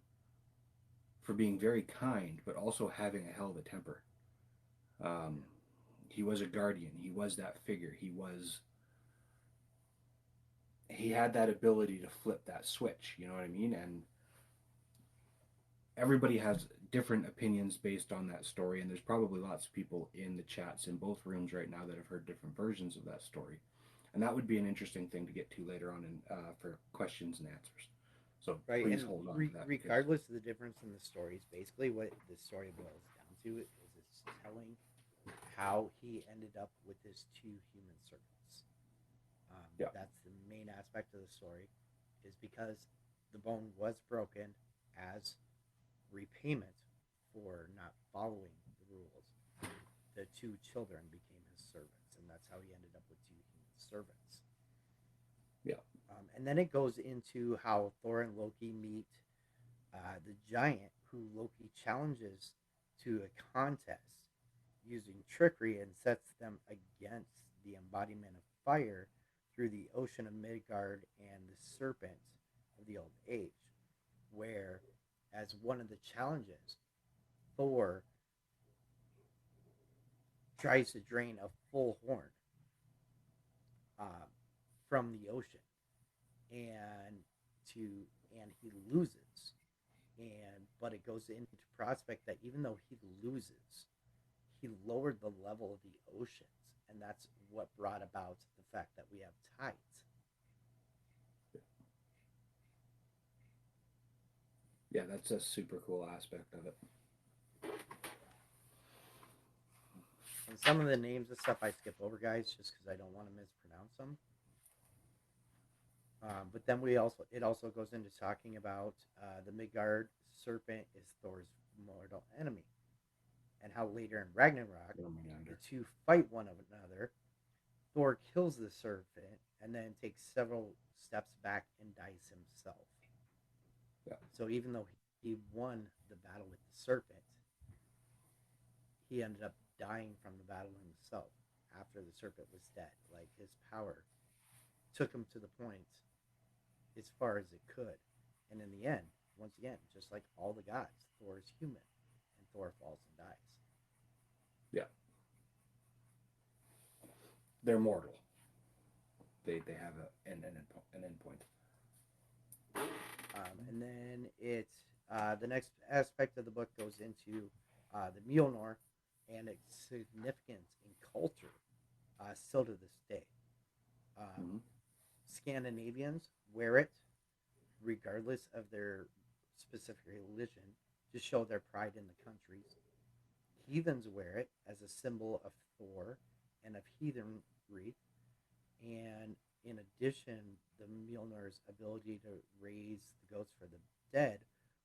for being very kind, but also having a hell of a temper. Um, he was a guardian. He was that figure. He had that ability to flip that switch. You know what I mean? And everybody has different opinions based on that story, and there's probably lots of people in the chats in both rooms right now that have heard different versions of that story, and that would be an interesting thing to get to later on in for questions and answers. So right? please And hold on to that because regardless of the difference in the stories, basically what the story boils down to is it's telling how he ended up with his two human servants. yeah, That's the main aspect of the story, is because the bone was broken as repayment for not following the rules. The two children became his servants, and that's how he ended up with two human servants. yeah, And then it goes into how Thor and Loki meet the giant who Loki challenges to a contest using trickery and sets them against the embodiment of fire through the ocean of Midgard and the serpent of the old age, where, as one of the challenges, Thor tries to drain a full horn uh, from the ocean, and to and he loses, but it goes into prospect that even though he loses, he lowered the level of the oceans, and that's what brought about the fact that we have tides. yeah. That's a super cool aspect of it. And some of the names and stuff I skip over, guys, just because I don't want to mispronounce them. But then it also goes into talking about the Midgard serpent is Thor's mortal enemy, and how later in Ragnarok the two fight one another. Thor kills the serpent and then takes several steps back and dies himself. Yeah, So even though he won the battle with the serpent, he ended up dying from the battle himself after the serpent was dead. Like, his power took him to the point as far as it could. And in the end, once again, just like all the gods, Thor is human, and Thor falls and dies. yeah. They're mortal. They have an end point. And then the next aspect of the book goes into the Mjolnir and its significance in culture, still to this day. Mm-hmm. Scandinavians wear it regardless of their specific religion to show their pride in the countries. Heathens wear it as a symbol of Thor and of heathenry, and in addition, the Mjolnir's ability to raise the goats for the dead,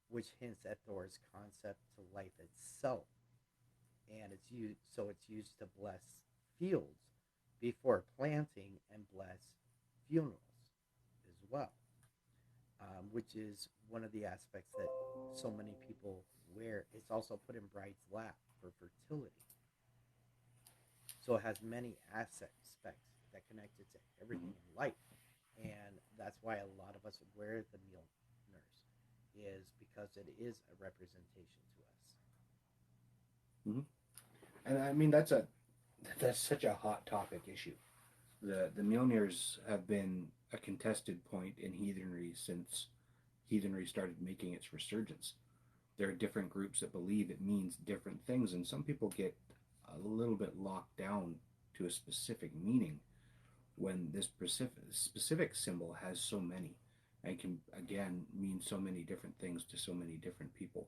which hints at Thor's concept to life itself. And it's used to bless fields before planting and bless funerals as well, which is one of the aspects that so many people wear. It's also put in bride's lap for fertility. So it has many aspects that connect it to Mm-hmm. everything in life. And that's why a lot of us wear the meal nurse, is because it is a representation to us. Mm-hmm. And I mean that's such a hot topic issue. The Mjolnirs have been a contested point in heathenry since heathenry started making its resurgence. There are different groups that believe it means different things, and some people get a little bit locked down to a specific meaning when this specific symbol has so many and can again mean so many different things to so many different people.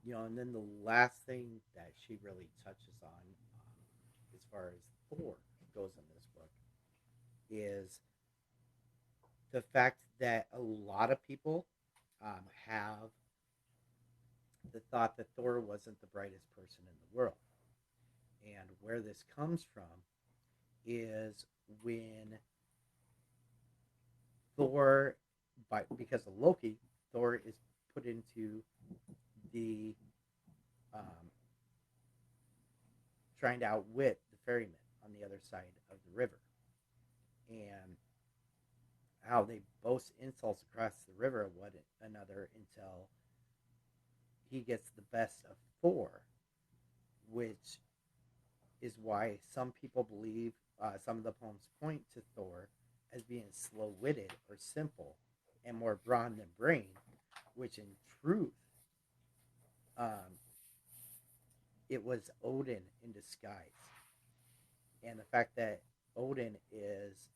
And then the last thing that she really touches on, as far as Thor goes in this book, is the fact that a lot of people have the thought that Thor wasn't the brightest person in the world. And where this comes from is when Thor, because of Loki, Thor is put into the um, trying to outwit the ferryman on the other side of the river, and how they boast insults across the river of one another until he gets the best of Thor, which is why some people believe some of the poems point to Thor as being slow witted or simple and more brawn than brain, which in truth, um, it was Odin in disguise. And the fact that Odin is,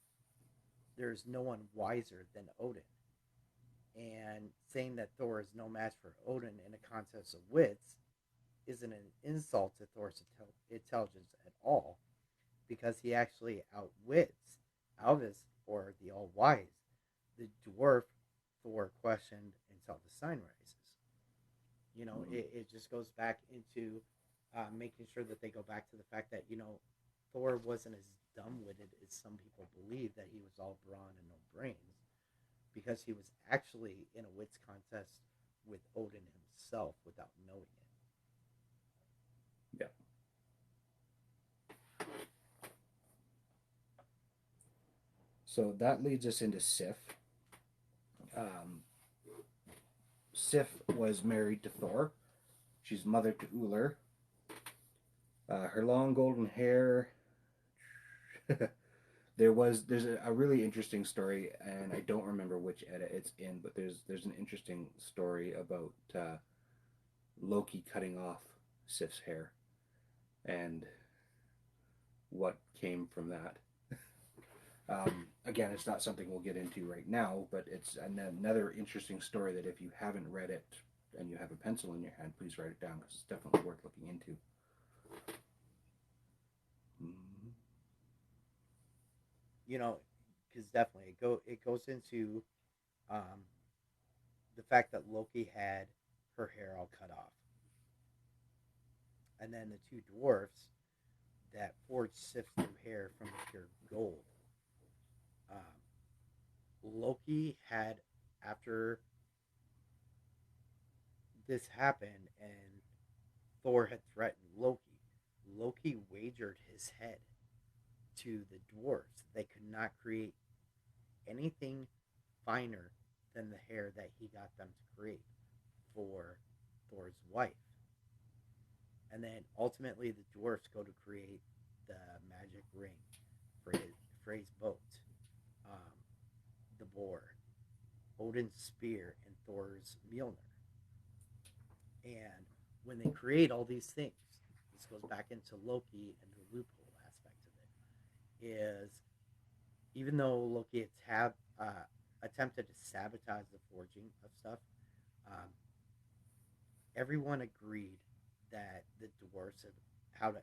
there's no one wiser than Odin. And saying that Thor is no match for Odin in a contest of wits isn't an insult to Thor's intelligence at all, because he actually outwits Alvis, or the All Wise, the dwarf Thor questioned until the sun rises. Mm-hmm. It just goes back into making sure that they go back to the fact that, Thor wasn't as dumb witted as some people believe, that he was all brawn and no brains, because he was actually in a wits contest with Odin himself without knowing it. Yeah. So that leads us into Sif. Um, Sif was married to Thor. She's mother to Uller. Her long golden hair. There's a really interesting story, and I don't remember which edit it's in, but there's an interesting story about Loki cutting off Sif's hair and what came from that. Again, it's not something we'll get into right now, but it's another interesting story that if you haven't read it and you have a pencil in your hand, please write it down because it's definitely worth looking into. Mm-hmm. you know because definitely it goes into um, the fact that Loki had her hair all cut off, and then the two dwarfs that forged Sif's new hair from the pure gold. Um, Loki had, after this happened and Thor had threatened Loki, Loki wagered his head to the dwarfs. They could not create anything finer than the hair that he got them to create for Thor's wife. And then ultimately the dwarfs go to create the magic ring for his boat, um, the boar, Odin's spear, and Thor's Mjolnir. And when they create all these things, this goes back into Loki and the loophole aspect of it. Is even though Loki attempted to sabotage the forging of stuff, um, everyone agreed that the dwarves had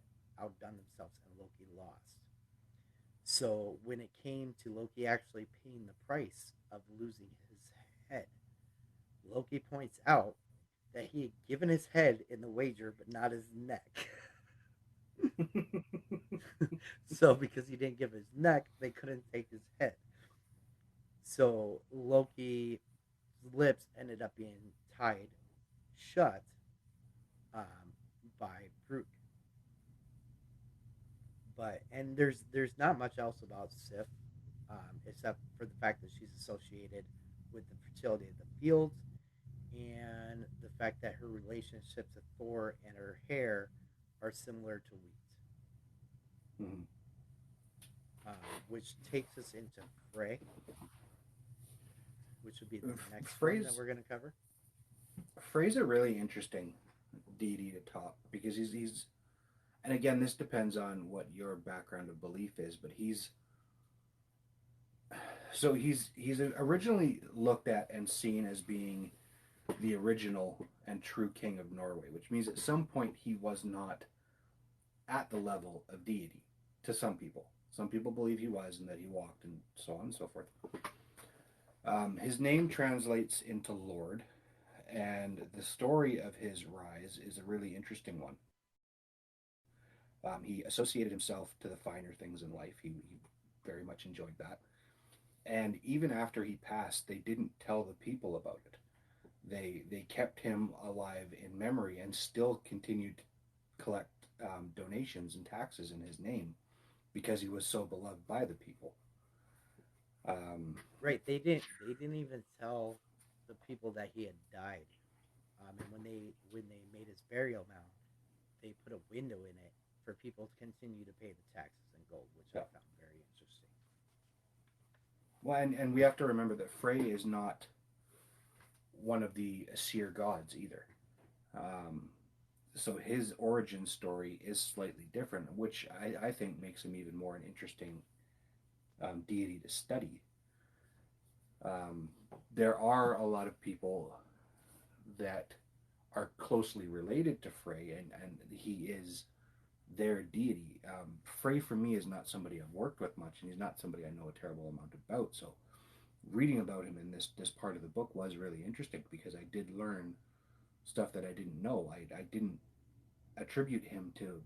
outdone themselves and Loki lost. So when it came to Loki actually paying the price of losing his head, Loki points out that he had given his head in the wager, but not his neck. So because he didn't give his neck, they couldn't take his head. So Loki's lips ended up being tied shut by Brute. But and there's not much else about Sif, except for the fact that she's associated with the fertility of the fields and the fact that her relationships with Thor and her hair are similar to wheat, Mhm. which takes us into Frey, which would be the next one that Frey's we're going to cover. Frey's a really interesting deity to talk because he's and again this depends on what your background of belief is, but he's originally looked at and seen as being the original and true king of Norway, which means at some point he was not at the level of deity to some people. Some people believe he was and that he walked and so on and so forth. His name translates into Lord, and the story of his rise is a really interesting one. He associated himself to the finer things in life. He very much enjoyed that. And even after he passed, they didn't tell the people about it. They kept him alive in memory and still continued to collect donations and taxes in his name because he was so beloved by the people. Um, Right? They didn't even tell the people that he had died. And when they made his burial mound, they put a window in it for people to continue to pay the taxes in gold, which I yeah. found very interesting. Well, and we have to remember that Frey is not one of the Asir gods either. Um, so his origin story is slightly different, which I think makes him even more an interesting deity to study. Um, there are a lot of people that are closely related to Frey, and he is their deity. Frey, for me, is not somebody I've worked with much, and he's not somebody I know a terrible amount about. So, reading about him in this part of the book was really interesting because I did learn stuff that I didn't know. I didn't attribute him to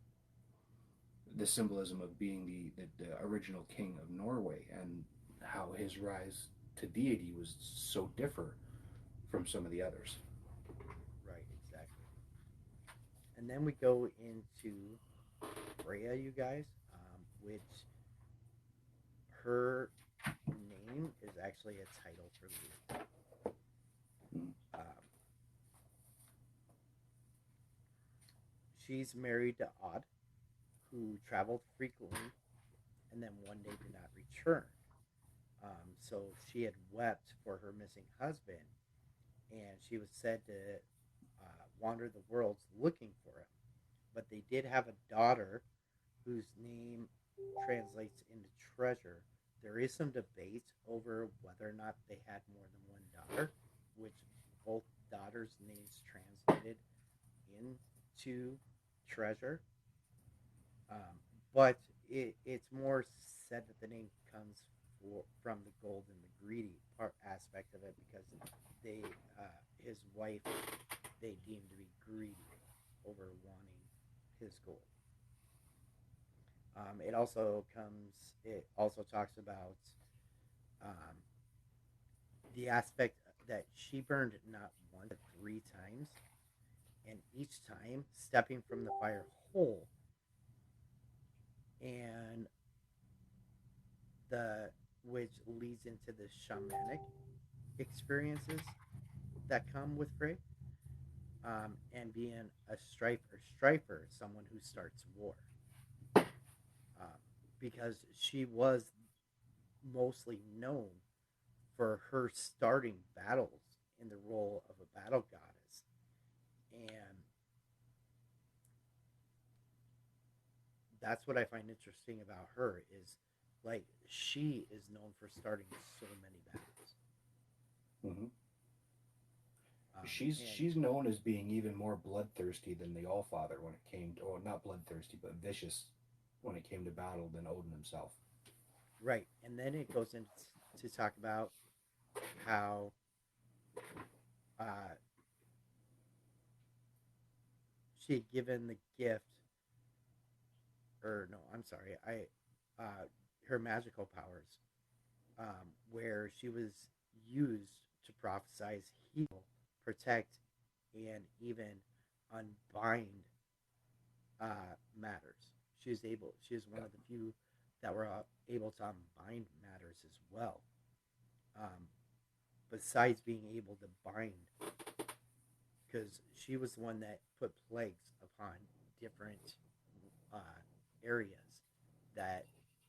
the symbolism of being the original king of Norway and how his rise to deity was so different from some of the others. Right, exactly. And then we go into Freya, you guys, which her name is actually a title for Loki. Mm. Um, she's married to Odd, who traveled frequently and then one day did not return. So she had wept for her missing husband, and she was said to wander the world looking for him. But they did have a daughter whose name translates into treasure. There is some debate over whether or not they had more than one daughter, which both daughters' names translated into treasure. Um, but it's more said that the name comes from the gold and the greedy part aspect of it because they his wife they deemed to be greedy over wanting his gold. It also talks about um, the aspect that she burned not one but three times, and each time stepping from the fire whole, and the which leads into the shamanic experiences that come with Frey, and being a strifer, someone who starts war, um, because she was mostly known for her starting battles in the role of a battle goddess. And that's what I find interesting about her is like she is known for starting so many battles. Mm-hmm. And She's known as being even more bloodthirsty than the Allfather when it came to, or not bloodthirsty, but vicious when it came to battle than Odin himself. right, and then it goes into to talk about how uh, she had given the gift, or no, I'm sorry, uh, her magical powers, where she was used to prophesize, heal, protect, and even unbind matters. She is able. She is one Yeah. of the few that were able to unbind matters as well. Um, besides being able to bind, because she was the one that put plagues upon different uh, areas that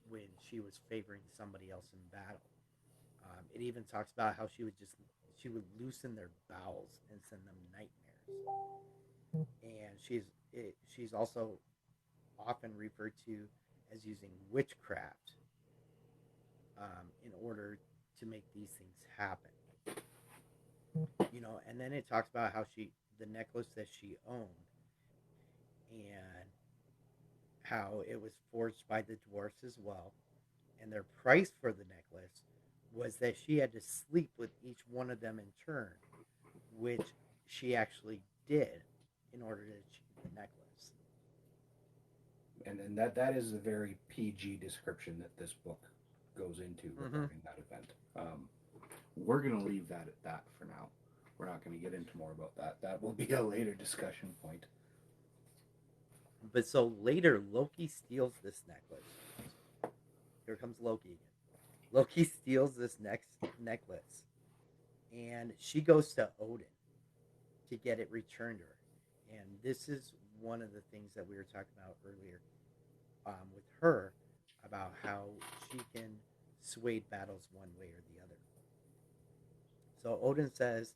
when she was favoring somebody else in battle. It even talks about how she would loosen their bowels and send them nightmares. And she's also often referred to as using witchcraft in order to make these things happen. And then it talks about how the necklace that she owned and how it was forged by the dwarfs as well. And their price for the necklace was that she had to sleep with each one of them in turn, which she actually did in order to achieve the necklace. And that is a very PG description that this book goes into Mm-hmm. regarding that event. We're going to leave that at that for now. We're not going to get into more about that. That will be a later discussion point. But so later, Loki steals this necklace. Here comes Loki again. Loki steals this next necklace, and she goes to Odin to get it returned to her. And this is one of the things that we were talking about earlier with her about how she can sway battles one way or the other. So Odin says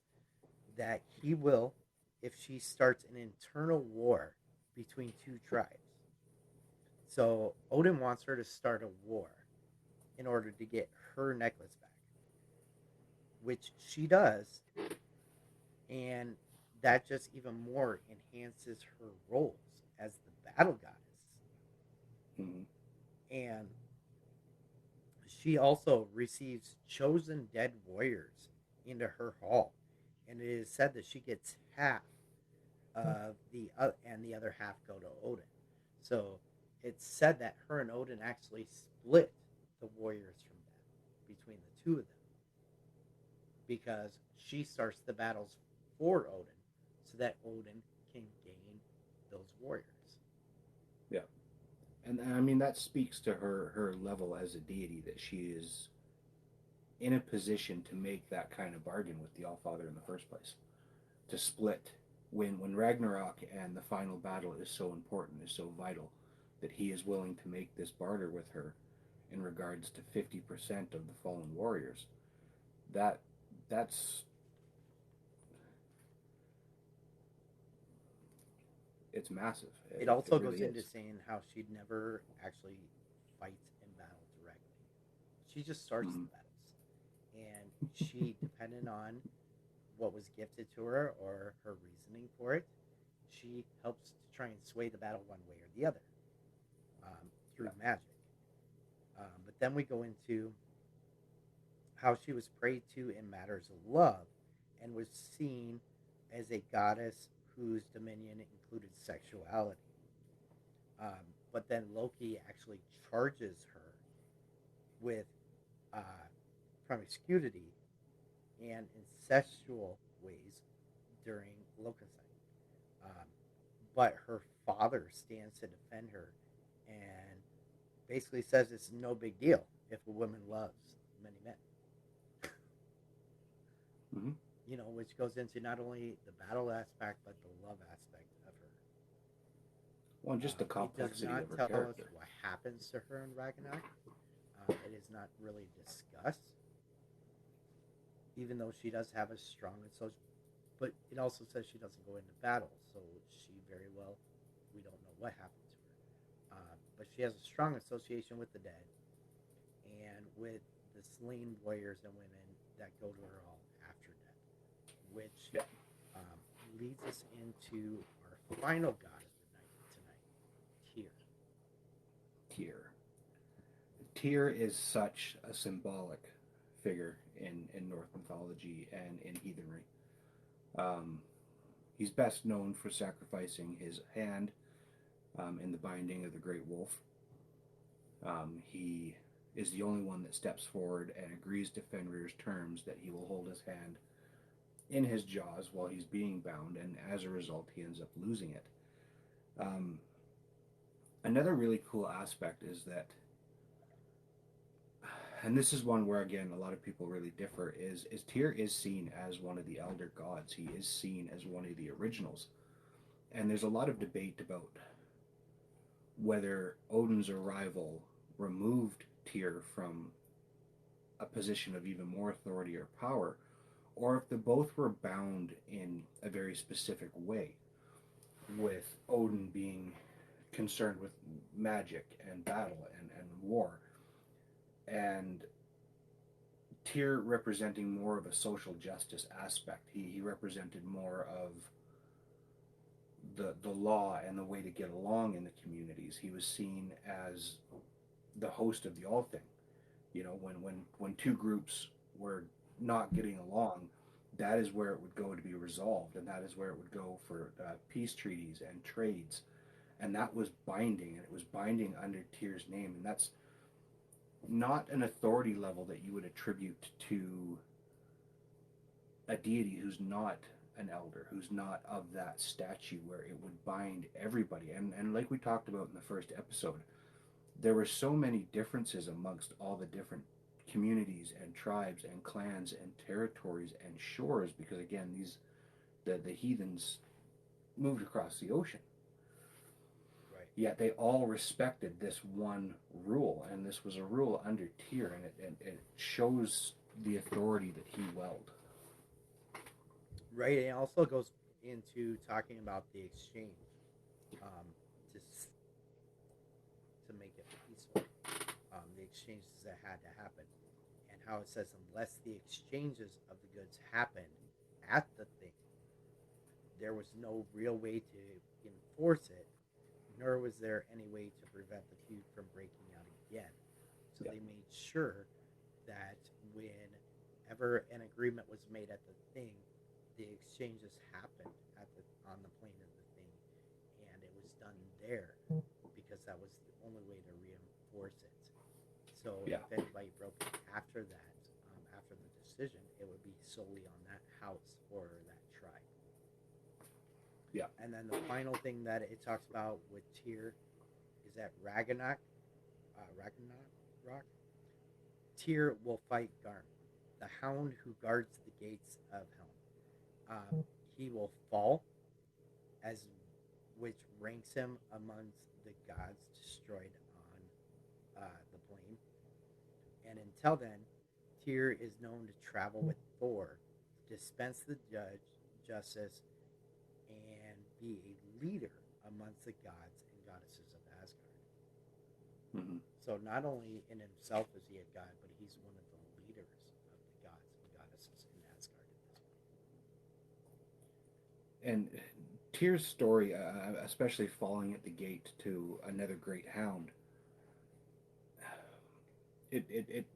that he will if she starts an internal war between two tribes. So Odin wants her to start a war in order to get her necklace back, which she does, and that just even more enhances her roles as the battle goddess. Mm-hmm. And she also receives chosen dead warriors into her hall, and it is said that she gets half of and the other half go to Odin. So it's said that her and Odin actually split the warriors from that between the two of them because she starts the battles for Odin so that Odin can gain those warriors. Yeah. And I mean, that speaks to her level as a deity, that she is in a position to make that kind of bargain with the Allfather in the first place. To split when Ragnarok and the final battle is so important, is so vital, that he is willing to make this barter with her in regards to 50% of the fallen warriors. That that's it's massive. It It also really goes into is. saying how she'd never actually fight in battle directly. She just starts Mm-hmm. the battles. And she, depending on what was gifted to her or her reasoning for it, she helps to try and sway the battle one way or the other through Yeah. magic. But then we go into how she was prayed to in matters of love and was seen as a goddess whose dominion included sexuality. But then Loki actually charges her with uh, promiscuity and incestual ways during Locust. Um, but her father stands to defend her and basically says it's no big deal if a woman loves many men. Mm-hmm. Which goes into not only the battle aspect but the love aspect of her. Well, just the It does complexity not of her tell us character. what happens to her in Ragnarok. It is not really discussed, even though she does have a strong association. But it also says she doesn't go into battle, so she very well, we don't know what happened to her. But she has a strong association with the dead and with the slain warriors and women that go to her all after death, which Yeah. um, leads us into our final god of the night tonight, Tyr. Tyr. Tyr is such a symbolic figure in Norse mythology and in heathenry. Um, he's best known for sacrificing his hand in the binding of the Great Wolf. He is the only one that steps forward and agrees to Fenrir's terms that he will hold his hand in his jaws while he's being bound, and as a result, he ends up losing it. Um, Another really cool aspect is that, and this is one where again a lot of people really differ, is Tyr is seen as one of the elder gods. He is seen as one of the originals, and there's a lot of debate about whether Odin's arrival removed Tyr from a position of even more authority or power, or if the both were bound in a very specific way, with Odin being concerned with magic and battle and war, and Tyr representing more of a social justice aspect. He represented more of the law and the way to get along in the communities. He was seen as the host of the all thing. You know, when two groups were not getting along, that is where it would go to be resolved, and that is where it would go for peace treaties and trades, and that was binding, and it was binding under Tyr's name, and that's not an authority level that you would attribute to a deity who's not an elder, who's not of that statue, where it would bind everybody. And like we talked about in the first episode, there were so many differences amongst all the different communities and tribes and clans and territories and shores, because again, the heathens moved across the ocean. Right. Yet they all respected this one rule, and this was a rule under Tyr, and it shows the authority that he held. Right. It also goes into talking about the exchange, um, to to make it peaceful. The exchanges that had to happen, and how it says unless the exchanges of the goods happened at the thing, there was no real way to enforce it, nor was there any way to prevent the feud from breaking out again. So Yeah. they made sure that whenever an agreement was made at the thing, the exchanges happened at the on the plane of the thing, and it was done there because that was the only way to reinforce it. So Yeah. if anybody broke it after that, after the decision, it would be solely on that house or that tribe. Yeah. And then the final thing that it talks about with Tyr is that Ragnarok Rock. Tyr will fight Garm, the hound who guards the gates of Helm. He will fall, as which ranks him amongst the gods destroyed on the plane. And until then, Tyr is known to travel with Thor, dispense the justice, and be a leader amongst the gods and goddesses of Asgard. Mm-hmm. So not only in himself is he a god, but he's one of the leaders of the gods and goddesses in Asgard at this And Tyr's story, especially falling at the gate to another great hound, it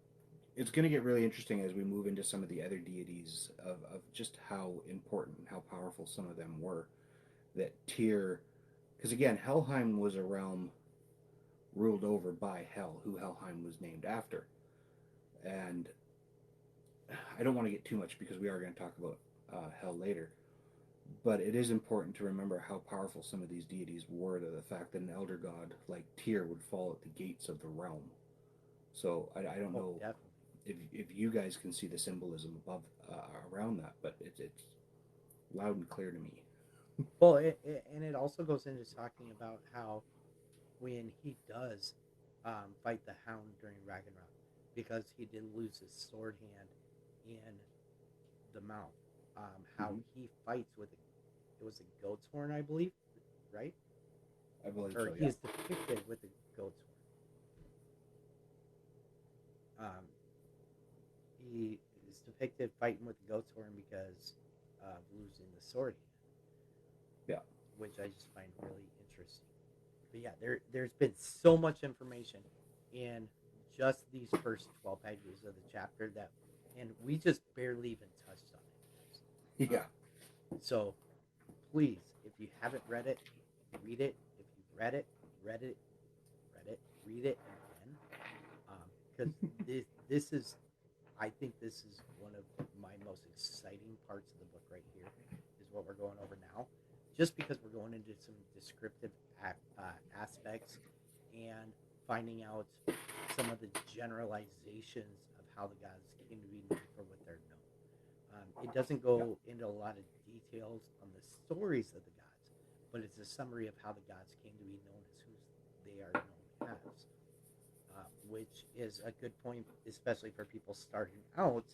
it's going to get really interesting as we move into some of the other deities of just how important and how powerful some of them were. That Tyr, because again, Helheim was a realm ruled over by Hel, who Helheim was named after. And I don't want to get too much because we are going to talk about Hel later. But it is important to remember how powerful some of these deities were, to the fact that an elder god like Tyr would fall at the gates of the realm. So I don't point. Oh, know definitely. if you guys can see the symbolism above around that, but it's loud and clear to me. Well, and it also goes into talking about how when he does fight the Hound during Ragnarok, because he did lose his sword hand in the mouth, how Mm-hmm. he fights with it was a goat's horn, I believe, right? I believe Or so. he Yeah. is depicted with a goat's horn. He is depicted fighting with the goat's horn because of losing the sword hand, Yeah. which I just find really interesting. But yeah, there's been so much information in just these first 12 pages of the chapter that, and we just barely even touched on it, guys. Yeah. So please, if you haven't read it, read it. If you've read it, read it, read it, read it again. because this is, I think this is one of my most exciting parts of the book right here, is what we're going over now. Just because we're going into some descriptive aspects and finding out some of the generalizations of how the gods came to be known for what they're known. It doesn't go into a lot of details on the stories of the gods, but it's a summary of how the gods came to be known as who they are known as, which is a good point, especially for people starting out,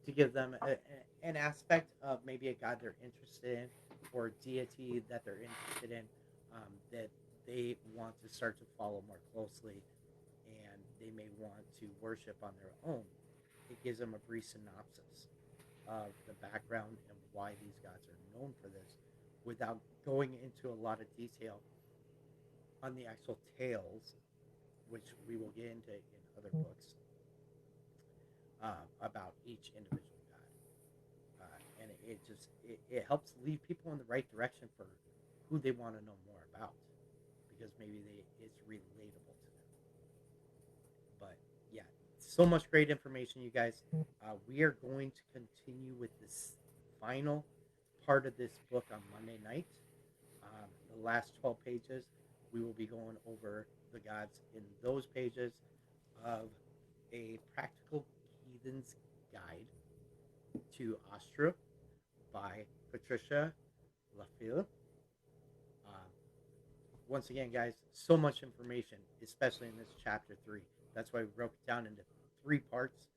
to give them an aspect of maybe a god they're interested in or a deity that they're interested in, that they want to start to follow more closely and they may want to worship on their own. It gives them a brief synopsis of the background and why these gods are known for this without going into a lot of detail on the actual tales, which we will get into in other books, about each individual god. And it helps lead people in the right direction for who they want to know more about, because maybe it's relatable to them. But yeah, so much great information, you guys. We are going to continue with this final part of this book on Monday night. The last 12 pages, we will be going over the gods in those pages of a practical heathen's guide to Asatru by Patricia Lafayllve. Um, Once again, guys, so much information, especially in this chapter 3. That's why we broke it down into 3 parts.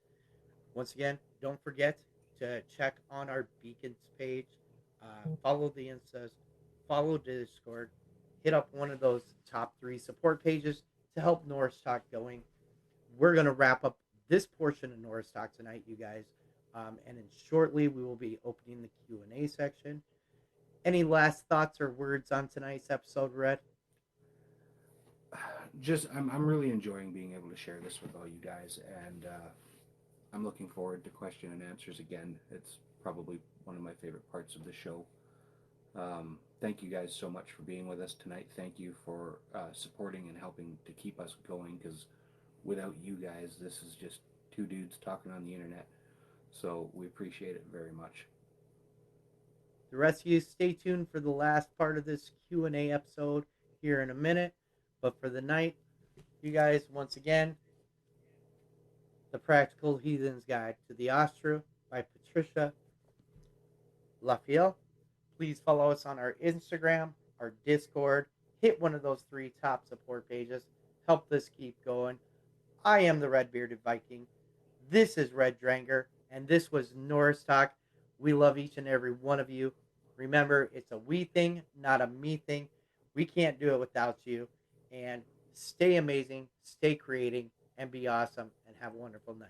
Once again, don't forget to check on our Beacons page, follow the Instas, follow Discord, hit up one of those top 3 support pages to help Norse Talk going. We're going to wrap up this portion of Norse Talk tonight, you guys. And then shortly, we will be opening the Q&A section. Any last thoughts or words on tonight's episode, Red? Just, I'm really enjoying being able to share this with all you guys, and I'm looking forward to question and answers again. It's probably one of my favorite parts of the show. Thank you guys so much for being with us tonight. Thank you for supporting and helping to keep us going, because without you guys, this is just 2 dudes talking on the internet. So we appreciate it very much. The rest of you, stay tuned for the last part of this Q&A episode here in a minute. But for the night, you guys, once again, The Practical Heathen's Guide to the Asatru by Patricia Lafayllve. Please follow us on our Instagram, our Discord. Hit one of those 3 top support pages. Help this keep going. I am the Red Bearded Viking. This is Red Dranger, and this was Norse Talk. We love each and every one of you. Remember, it's a we thing, not a me thing. We can't do it without you. And stay amazing, stay creating, and be awesome, and have a wonderful night.